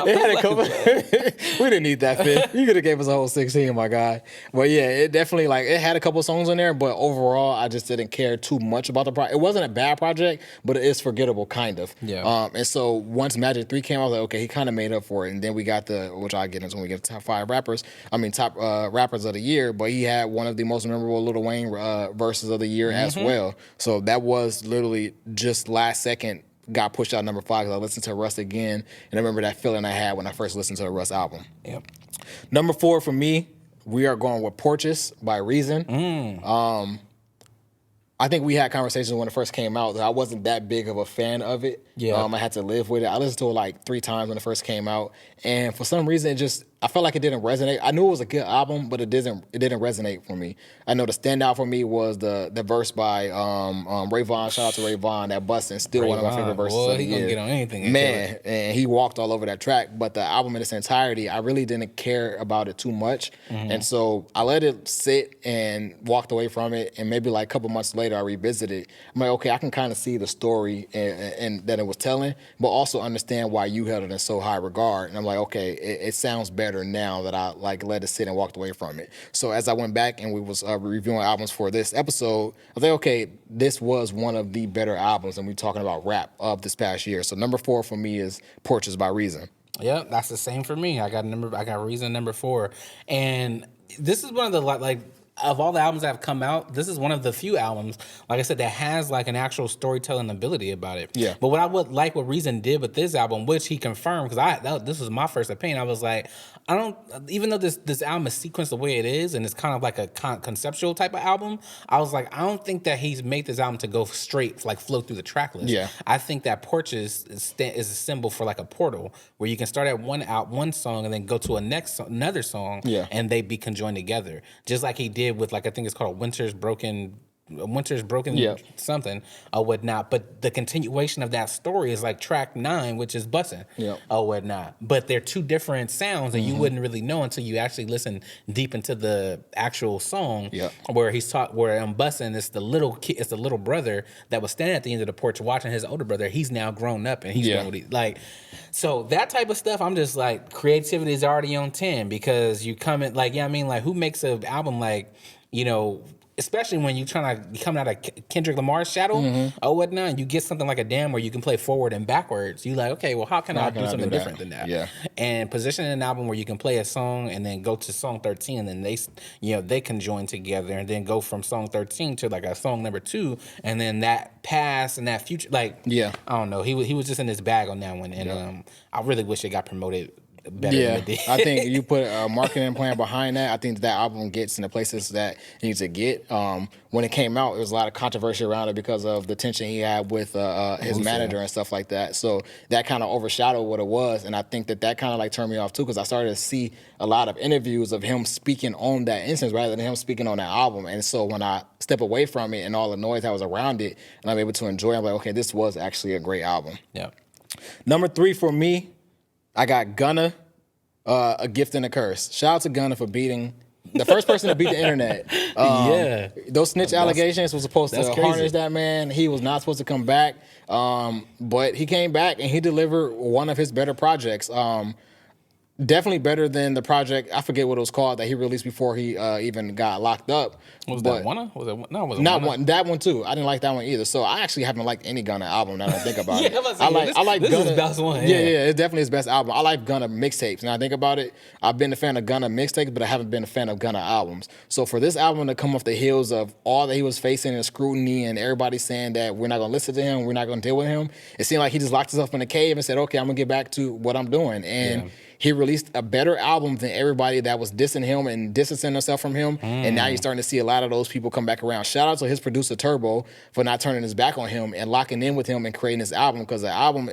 It had a couple. We didn't need that fit. You could have gave us a whole 16, my guy. But yeah, it definitely it had a couple of songs on there, but overall, I just didn't care too much about the project. It wasn't a bad project, but it is forgettable, kind of. And so once Magic 3 came out, I was like, okay, he kind of made up for it. And then we got which I'll get into when we get to top 5 rappers. Top rappers of the year, but he had one of the most memorable Lil Wayne verses of the year as well. So that was literally just last second got pushed out number 5 because I listened to Russ again, and I remember that feeling I had when I first listened to the Russ album. Number 4 for me, we are going with Porches by Reason. I think we had conversations when it first came out that I wasn't that big of a fan of it. I had to live with it. I listened to it like 3 times when it first came out, and for some reason, I felt like it didn't resonate. I knew it was a good album, but it didn't resonate for me. I know the standout for me was the verse by Ray Vaughn. Shout out to Ray Vaughn. That bustin' still one of my favorite verses of the He gonna year. get on anything. Man, and he walked all over that track. But the album in its entirety, I really didn't care about it too much, and so I let it sit and walked away from it. And maybe like a couple months later, I revisited it. I'm like, okay, I can kind of see the story and that it was telling, but also understand why you held it in so high regard. And I'm like, okay, it sounds better now that I like let it sit and walked away from it. So as I went back and we was reviewing albums for this episode, I was like, okay, this was one of the better albums, and we're talking about rap of this past year. So number 4 for me is Portraits by Reason. Yep, that's the same for me. I got Reason number 4, and this is one of the like. Of all the albums that have come out, this is one of the few albums, like I said, that has like an actual storytelling ability about it. Yeah. But what I would like what Reason did with this album, which he confirmed, because this was my first opinion. I was like, I don't, even though this album is sequenced the way it is, and it's kind of like a conceptual type of album, I was like, I don't think that he's made this album to go straight, like flow through the track list. Yeah. I think that Portraits is a symbol for like a portal where you can start at one song and then go to another song, Yeah. and they be conjoined together, just like he did with, like, I think it's called Winter's Broken Yeah. something or whatnot. But the continuation of that story is like track 9, which is Bussin' Yeah. or whatnot. But they're two different sounds that you wouldn't really know until you actually listen deep into the actual song. Yeah. Where Bussin' is the little kid, it's the little brother that was standing at the end of the porch watching his older brother. He's now grown up and he's doing what he like. So that type of stuff, I'm just like, creativity is already on 10, because you come in like, yeah, I mean, like, who makes an album like, you know, especially when you're trying to come out of Kendrick Lamar's shadow or whatnot, and you get something like a Damn where you can play forward and backwards. You like, okay, well, how can I do something different than that? Yeah. And positioning an album where you can play a song and then go to song 13, and then they can join together, and then go from song 13 to like a song number 2, and then that past and that future, like, Yeah. I don't know. He was just in his bag on that one, and I really wish it got promoted better than it did. I think you put a marketing plan behind that. I think that album gets in the places that it needs to get. When it came out, there was a lot of controversy around it because of the tension he had with his manager and stuff like that. So that kind of overshadowed what it was, and I think that kind of like turned me off too, because I started to see a lot of interviews of him speaking on that instance rather than him speaking on that album. And so when I step away from it and all the noise that was around it, and I'm able to enjoy it, I'm like, okay, this was actually a great album. Yeah. Number 3 for me, I got Gunna, A Gift and a Curse. Shout out to Gunna for beating the first person to beat the internet. Those snitch allegations was supposed to harness that man. He was not supposed to come back, but he came back and he delivered one of his better projects. Definitely better than the project, I forget what it was called, that he released before he even got locked up. That one? Was it no? Was it Not one? one. That one too. I didn't like that one either. So I actually haven't liked any Gunna album now that I think about it. I like Gunna. This is his best one. Yeah, it's definitely his best album. I like Gunna mixtapes. Now I think about it, I've been a fan of Gunna mixtapes, but I haven't been a fan of Gunna albums. So for this album to come off the heels of all that he was facing and scrutiny, and everybody saying that we're not gonna listen to him, we're not gonna deal with him, it seemed like he just locked himself in a cave and said, okay, I'm gonna get back to what I'm doing. And he released a better album than everybody that was dissing him and distancing themselves from him. And now you're starting to see a lot of those people come back around. Shout out to his producer Turbo for not turning his back on him and locking in with him and creating this album, because the album,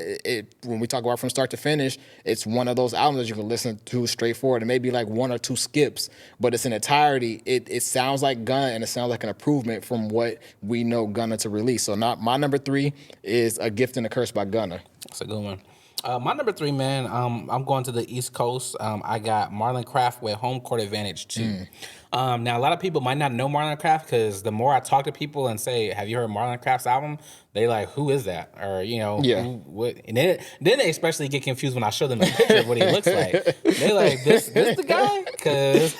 when we talk about from start to finish, it's one of those albums that you can listen to straightforward. It may be like 1 or 2 skips, but it's in entirety. It sounds like Gunna, and it sounds like an improvement from what we know Gunna to release. So my number 3 is A Gift and a Curse by Gunna. That's a good one. My number 3, man, I'm going to the East Coast. I got Marlon Craft with Home Court Advantage 2. Now, a lot of people might not know Marlon Craft, because the more I talk to people and say, have you heard Marlon Craft's album? They like, who is that? Or, what? And then they especially get confused when I show them a picture of what he looks like. They like, this the guy? Because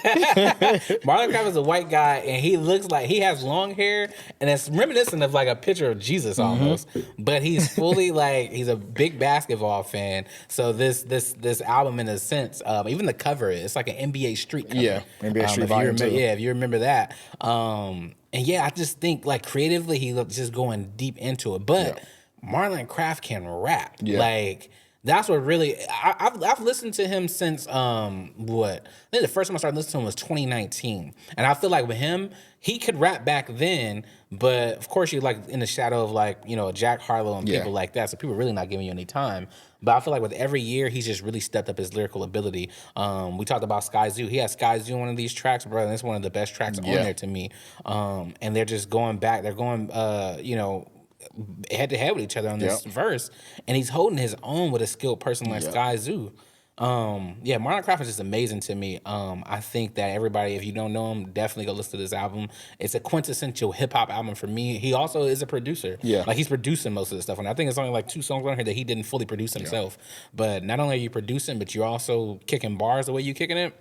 Marlon Craft is a white guy, and he looks like he has long hair, and it's reminiscent of like a picture of Jesus almost. But he's fully like, he's a big basketball fan. So this album, in a sense, even the cover, it's like an NBA Street cover. Yeah, NBA Street Volume 2. Yeah, if you remember that. And yeah, I just think like creatively he looks just going deep into it. But Marlon Craft can rap. Yeah. Like That's what really I've listened to him since what I think the first time I started listening to him was 2019, and I feel like with him he could rap back then, but of course you're like in the shadow of like Jack Harlow and people like that, so people really not giving you any time. But I feel like with every year he's just really stepped up his lyrical ability. We talked about Sky Zoo. He has Sky Zoo on one of these tracks, bro, and it's one of the best tracks on there to me. And they're just going back. They're going head to head with each other on this verse, and he's holding his own with a skilled person like Sky Zoo. Marlon Crawford is just amazing to me. I think that everybody, if you don't know him, definitely go listen to this album. It's a quintessential hip hop album for me. He also is a producer. Yeah, like he's producing most of the stuff, and I think it's only like 2 songs on here that he didn't fully produce himself. But not only are you producing, but you're also kicking bars the way you kicking it.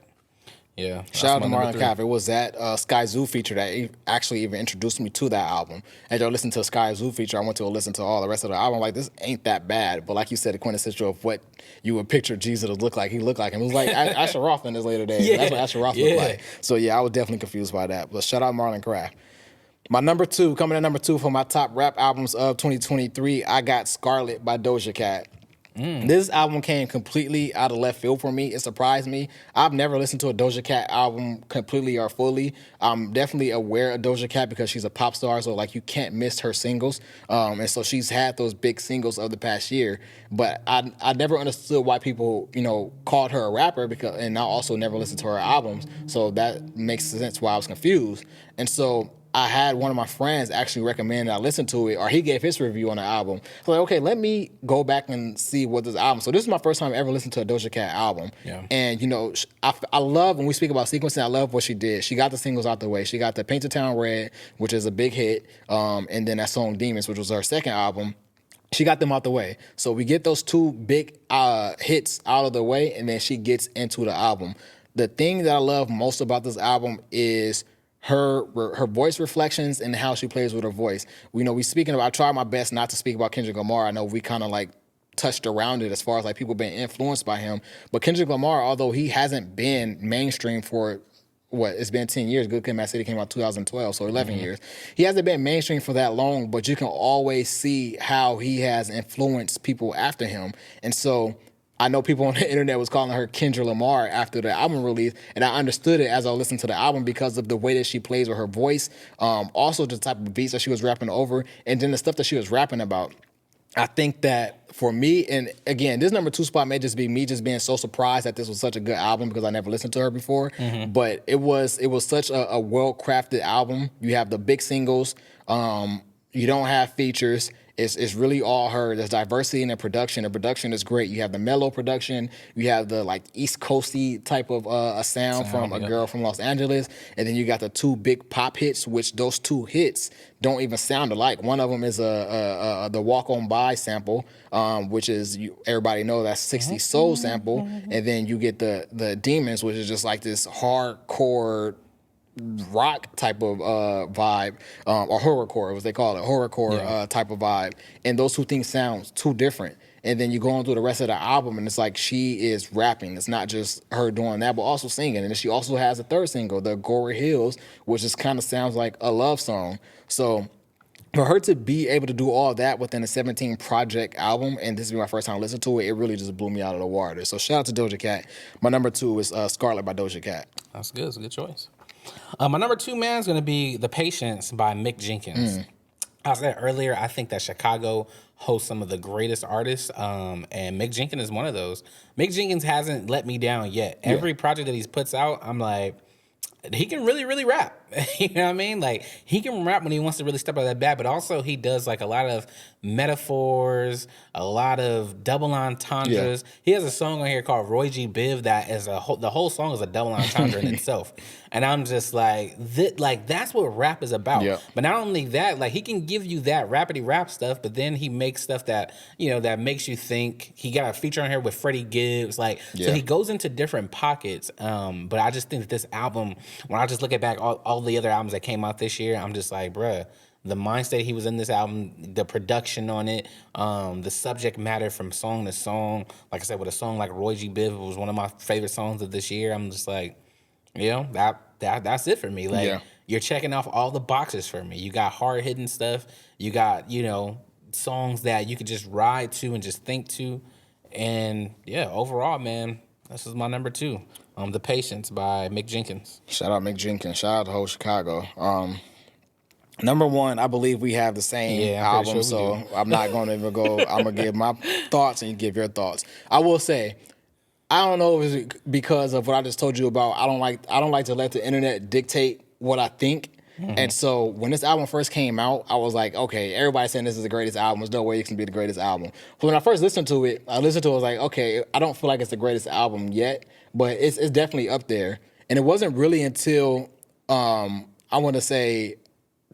Yeah. Shout out to Marlon Crawford. It was that Sky Zoo feature that actually even introduced me to that album. And I listened to a Sky Zoo feature. I went to listen to all the rest of the album. Like, this ain't that bad. But like you said, the quintessential of what you would picture Jesus to look like. He looked like him. It was like Asher Roth in his later days. That's what Asher Roth looked like. So yeah, I was definitely confused by that. But shout out Marlon Craft. My number 2, coming in number 2 for my top rap albums of 2023, I got Scarlet by Doja Cat. This album came completely out of left field for me. It surprised me. I've never listened to a Doja Cat album completely or fully. I'm definitely aware of Doja Cat because she's a pop star, so like you can't miss her singles. And so she's had those big singles of the past year. But I never understood why people, called her a rapper and I also never listened to her albums. So that makes sense why I was confused. And so I had one of my friends actually recommend I listen to it, or he gave his review on the album. So like, okay, let me go back and see what this album. So this is my first time ever listening to a Doja Cat album. Yeah. And I love when we speak about sequencing. I love what she did. She got the singles out the way. She got the Paint the Town Red, which is a big hit, and then that song Demons, which was her second album. She got them out the way. So we get those 2 big hits out of the way, and then she gets into the album. The thing that I love most about this album is her voice reflections and how she plays with her voice. I try my best not to speak about Kendrick Lamar. I know we kind of like touched around it as far as like people being influenced by him. But Kendrick Lamar, although he hasn't been mainstream for it's been 10 years. Good Kid, Mad City came out 2012, so 11 years. He hasn't been mainstream for that long, but you can always see how he has influenced people after him. And so I know people on the internet was calling her Kendra Lamar after the album release, and I understood it as I listened to the album because of the way that she plays with her voice, also the type of beats that she was rapping over, and then the stuff that she was rapping about. I think that for me, and again, this number 2 spot may just be me just being so surprised that this was such a good album because I never listened to her before. But it was such a well-crafted album. You have the big singles. You don't have features. It's really all her. There's diversity in the production. The production is great. You have the mellow production. You have the like East Coasty type of a sound from a girl from Los Angeles, and then you got the 2 big pop hits, which those 2 hits don't even sound alike. One of them is the Walk On By sample, which is everybody know that 60 Soul sample, and then you get the Demons, which is just like this hardcore rock type of vibe, or horrorcore, as they call it, horrorcore type of vibe. And those 2 things sound too different. And then you go on through the rest of the album, and it's like she is rapping. It's not just her doing that, but also singing. And then she also has a 3rd single, the Gory Hills, which just kind of sounds like a love song. So for her to be able to do all that within a 17 project album, and this is my first time listening to it, it really just blew me out of the water. So shout out to Doja Cat. My number 2 is Scarlet by Doja Cat. That's good. It's a good choice. My number 2 man is going to be The Patience by Mick Jenkins. I said earlier, I think that Chicago hosts some of the greatest artists, and Mick Jenkins is one of those. Mick Jenkins hasn't let me down yet. Every project that he puts out, I'm like, he can really, really rap. You know what I mean? Like, he can rap when he wants to really step out of that bag, but also he does like a lot of metaphors, a lot of double entendres. Yeah. He has a song on here called Roy G. Biv that is the whole song is a double entendre in itself. And I'm just like, that's what rap is about. Yeah. But not only that, like he can give you that rapidy rap stuff, but then he makes stuff that, that makes you think. He got a feature on here with Freddie Gibbs. So he goes into different pockets. But I just think that this album, when I just look at back all the other albums that came out this year, I'm just like, bruh, the mind state he was in this album, the production on it, the subject matter from song to song. Like I said, with a song like Roy G. Biv, it was one of my favorite songs of this year. I'm just like, that's it for me. Like, you're checking off all the boxes for me. You got hard hitting stuff. You got, songs that you could just ride to and just think to. And yeah, overall, man, this is my number 2. The Patience by Mick Jenkins. Shout out Mick Jenkins. Shout out to whole Chicago. Number 1, I believe we have the same Yeah, I'm pretty album, sure we so I'm not going to even go. I'm going to give my thoughts and you give your thoughts. I will say, I don't know if it's because of what I just told you about. I don't like to let the internet dictate what I think. And so when this album first came out, I was like, okay, everybody's saying this is the greatest album. There's no way it can be the greatest album. But when I first listened to it, I was like, okay, I don't feel like it's the greatest album yet, but it's definitely up there. And it wasn't really until I want to say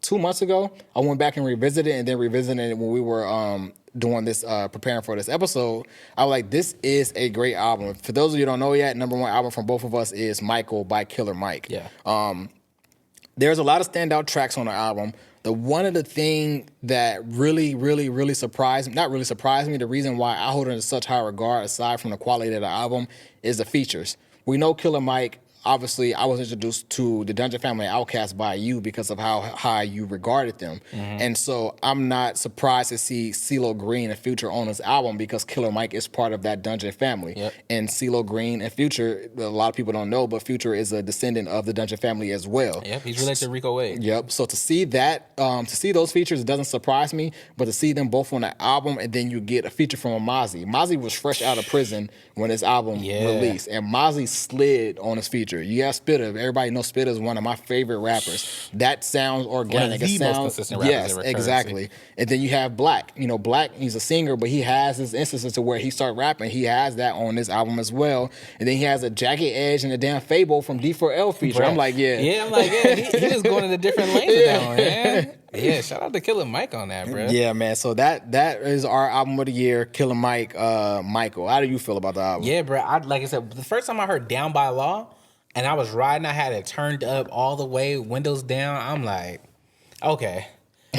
2 months ago, I went back and revisited it, and then revisited it when we were doing this, preparing for this episode. I was like, this is a great album. For those of you who don't know yet, number 1 album from both of us is Michael by Killer Mike. Yeah. There's a lot of standout tracks on the album. One of the thing that really surprised me, not really surprised me, the reason why I hold it in such high regard, aside from the quality of the album, is the features. We know Killer Mike. Obviously, I was introduced to the Dungeon Family Outcast by you because of how high you regarded them. And so I'm not surprised to see CeeLo Green and Future on this album because Killer Mike is part of that Dungeon family. Yep. And CeeLo Green and Future, a lot of people don't know, but Future is a descendant of the Dungeon family as well. Yep, he's related to Rico Wade. Yep. So to see that, to see those features, it doesn't surprise me. But to see them both on the album, and then you get a feature from Mozzie. Mozzie was fresh out of prison when this album released, and Mozzie slid on his feature. You got Spitta. Everybody knows Spitta is one of my favorite rappers. That sounds organic. One of the most consistent rappers yes, ever, exactly. And then you have Black. You know, Black, he's a singer, but he has his instances to where he started rapping. He has that on this album as well. And then he has a Jagged Edge and a damn Fable from D4L feature. Right. I'm like, yeah. Yeah, I'm like, yeah, he just going into different lanes with that one, man. Yeah, shout out to Killer Mike on that, bro. Yeah, man. So that is our album of the year, Killer Mike, Michael. How do you feel about the album? Yeah, bro. Like I said, the first time I heard Down by Law, and I was riding, I had it turned up all the way, windows down. I'm like, okay.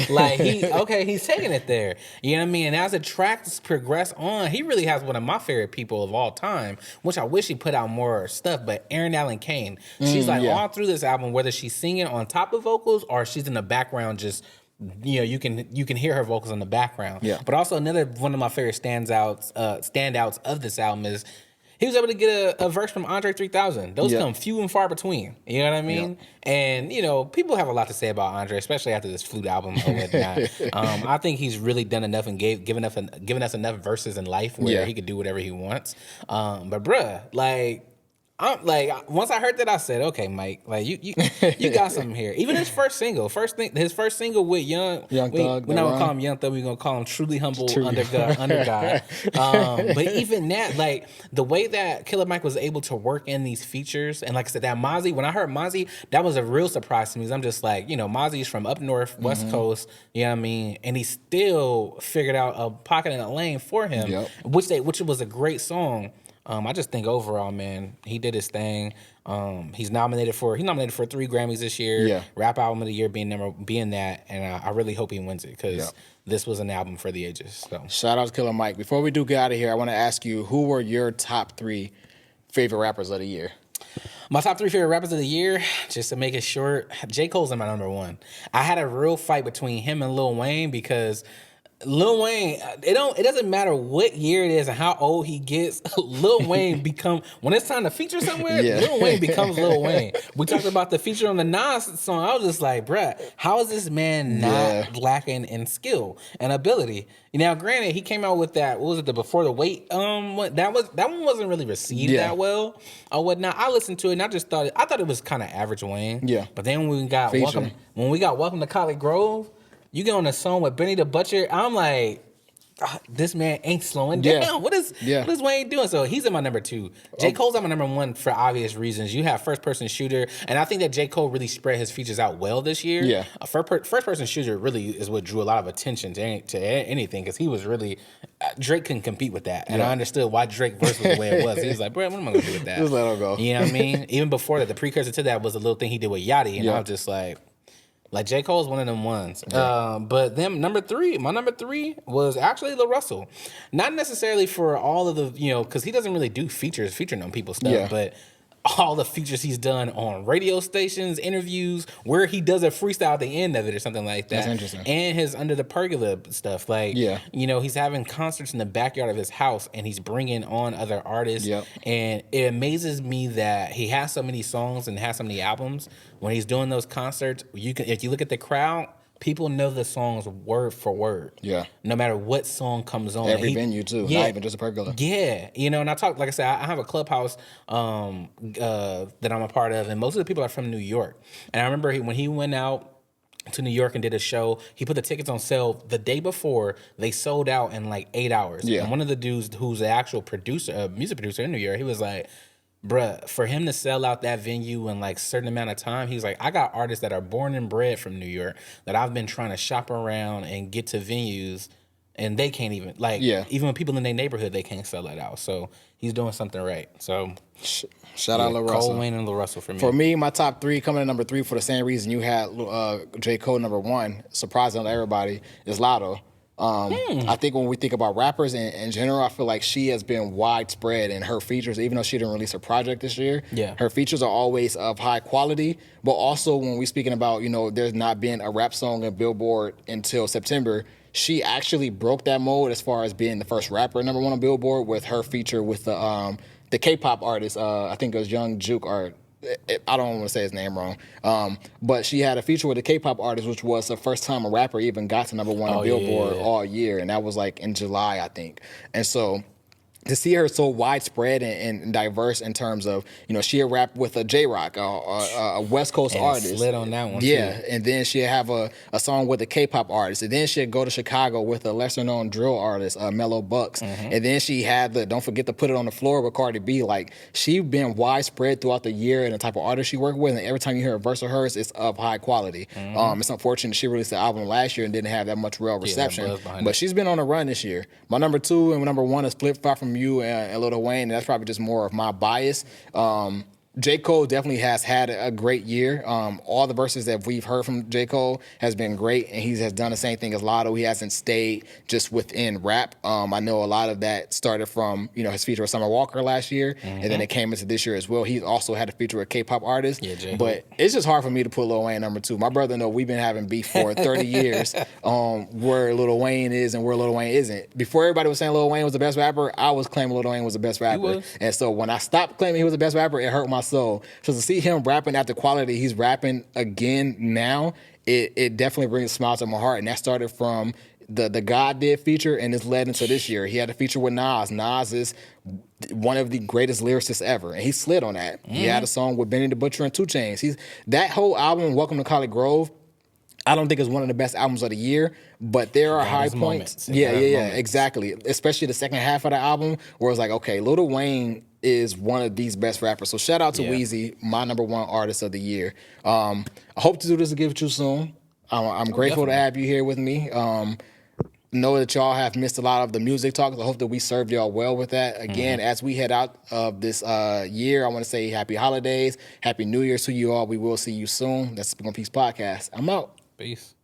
Like, he's taking it there. You know what I mean? And as the tracks progress on, he really has one of my favorite people of all time, which I wish he put out more stuff, but Erin Allen Kane. She's all through this album, whether she's singing on top of vocals or she's in the background just, you know, you can hear her vocals in the background. Yeah. But also another one of my favorite standouts of this album is he was able to get a verse from Andre 3000. Those come few and far between. You know what I mean? Yeah. And, you know, people have a lot to say about Andre, especially after this Flute album or whatnot. I think he's really done enough and given us enough verses in life where he could do whatever he wants. But, bruh, once I heard that, I said, "Okay, Mike, like you got something here." Even his first single with Young Thug. We're not gonna call him Young Thug. We're gonna call him Truly Humble Under God. But even that, like the way that Killer Mike was able to work in these features, and like I said, that Mozzie. When I heard Mozzie, that was a real surprise to me. 'Cause I'm just like, you know, Mozzie's from up north, West Coast. You know what I mean? And he still figured out a pocket and a lane for him, which was a great song. I just think overall, man, he did his thing. He's nominated for 3 Grammys this year. Yeah. Rap Album of the Year being that, and I really hope he wins it because this was an album for the ages. So shout out to Killer Mike. Before we do get out of here, I want to ask you, who were your top 3 favorite rappers of the year? My top 3 favorite rappers of the year, just to make it short, J. Cole's in my number 1. I had a real fight between him and Lil Wayne because Lil Wayne, it doesn't matter what year it is and how old he gets. Lil Wayne when it's time to feature somewhere, Lil Wayne becomes Lil Wayne. We talked about the feature on the Nas song. I was just like, bruh, how is this man not lacking in skill and ability? Now, granted, he came out with that. What was it? The Before the Wait. That one wasn't really received that well or whatnot. I listened to it and I thought it was kind of average Wayne. Yeah. But then when we got Welcome to College Grove. You get on a song with Benny the Butcher, I'm like, this man ain't slowing down. What is Wayne doing? So he's in my number 2. J. Cole's in my number 1 for obvious reasons. You have First Person Shooter, and I think that J. Cole really spread his features out well this year. Yeah. First Person Shooter really is what drew a lot of attention to anything because he was really, Drake couldn't compete with that. And I understood why Drake verse was the way it was. He was like, bro, what am I going to do with that? Just let him go. You know what I mean? Even before that, the precursor to that was a little thing he did with Yachty, and I was just like J. Cole's one of them ones. But then my number 3 was actually Lil Russell. Not necessarily for all of the, you know, because he doesn't really do featuring on people's stuff, but all the features he's done on radio stations, interviews, where he does a freestyle at the end of it or something like that. That's interesting. And his Under the Pergola stuff. Like, Yeah. you know, he's having concerts in the backyard of his house and he's bringing on other artists. Yep. And it amazes me that he has so many songs and has so many albums. When he's doing those concerts, if you look at the crowd, people know the songs word for word. Yeah. No matter what song comes on. Every venue too, not even just a pergola. Yeah. You know, and like I said, I have a clubhouse that I'm a part of, and most of the people are from New York. And I remember when he went out to New York and did a show, he put the tickets on sale the day before. They sold out in like 8 hours. Yeah. And one of the dudes who's the actual producer, music producer in New York, he was like, bruh, for him to sell out that venue in like a certain amount of time, he's like, I got artists that are born and bred from New York that I've been trying to shop around and get to venues, and they can't even, like, even when people in their neighborhood, they can't sell it out. So he's doing something right. So shout out Lil Russell. Cole, Wayne, and Lil Russell for me. For me, my top three, coming in number 3 for the same reason you had J. Cole number 1, surprising to everybody, is Lotto. I think when we think about rappers in general, I feel like she has been widespread in her features, even though she didn't release a project this year. Yeah. Her features are always of high quality, but also when we're speaking about, you know, there's not been a rap song in Billboard until September, she actually broke that mold as far as being the first rapper number 1 on Billboard with her feature with the K-pop artist, I think it was Young Juke, or I don't want to say his name wrong, but she had a feature with the K-pop artist, which was the first time a rapper even got to number 1 on Billboard all year, and that was like in July, I think. And so to see her so widespread and diverse in terms of, you know, she'll rap with a J-Rock, a West Coast artist. Slid on that one, yeah, too. and then she'll have a song with a K-pop artist, and then she'll go to Chicago with a lesser-known drill artist, Mellow Bucks, and then she had don't forget to Put It on the Floor with Cardi B. Like, she's been widespread throughout the year and the type of artist she worked with, and every time you hear a verse of hers, it's of high quality. It's unfortunate she released the album last year and didn't have that much real reception, but she's been on a run this year. My number 2 and number 1 is Flip Flop From You and Lil Wayne, and that's probably just more of my bias. J. Cole definitely has had a great year. All the verses that we've heard from J. Cole has been great, and he has done the same thing as Lotto. He hasn't stayed just within rap. I know a lot of that started from, you know, his feature with Summer Walker last year, and then it came into this year as well. He also had a feature with K-pop artists, but it's just hard for me to put Lil Wayne number 2. My brother know we've been having beef for 30 years where Lil Wayne is and where Lil Wayne isn't. Before everybody was saying Lil Wayne was the best rapper, I was claiming Lil Wayne was the best rapper. And so when I stopped claiming he was the best rapper, it hurt my soul. So to see him rapping at the quality he's rapping again now, it definitely brings a smile to my heart. And that started from the God Did feature, and it's led into this year. He had a feature with Nas. Nas is one of the greatest lyricists ever, and he slid on that. He had a song with Benny the Butcher and 2 Chainz. That whole album, Welcome to College Grove, I don't think it's one of the best albums of the year, but there are high points. Yeah, exactly. Especially the second half of the album, where it's like, okay, Lil Wayne is one of these best rappers. So shout out to Weezy, my number 1 artist of the year. I hope to do this again with you soon. I'm grateful to have you here with me. Know that y'all have missed a lot of the music talks. I hope that we served y'all well with that. Again, as we head out of this year, I want to say happy holidays, happy New Year's to you all. We will see you soon. That's the Speak on Peace podcast. I'm out. Peace.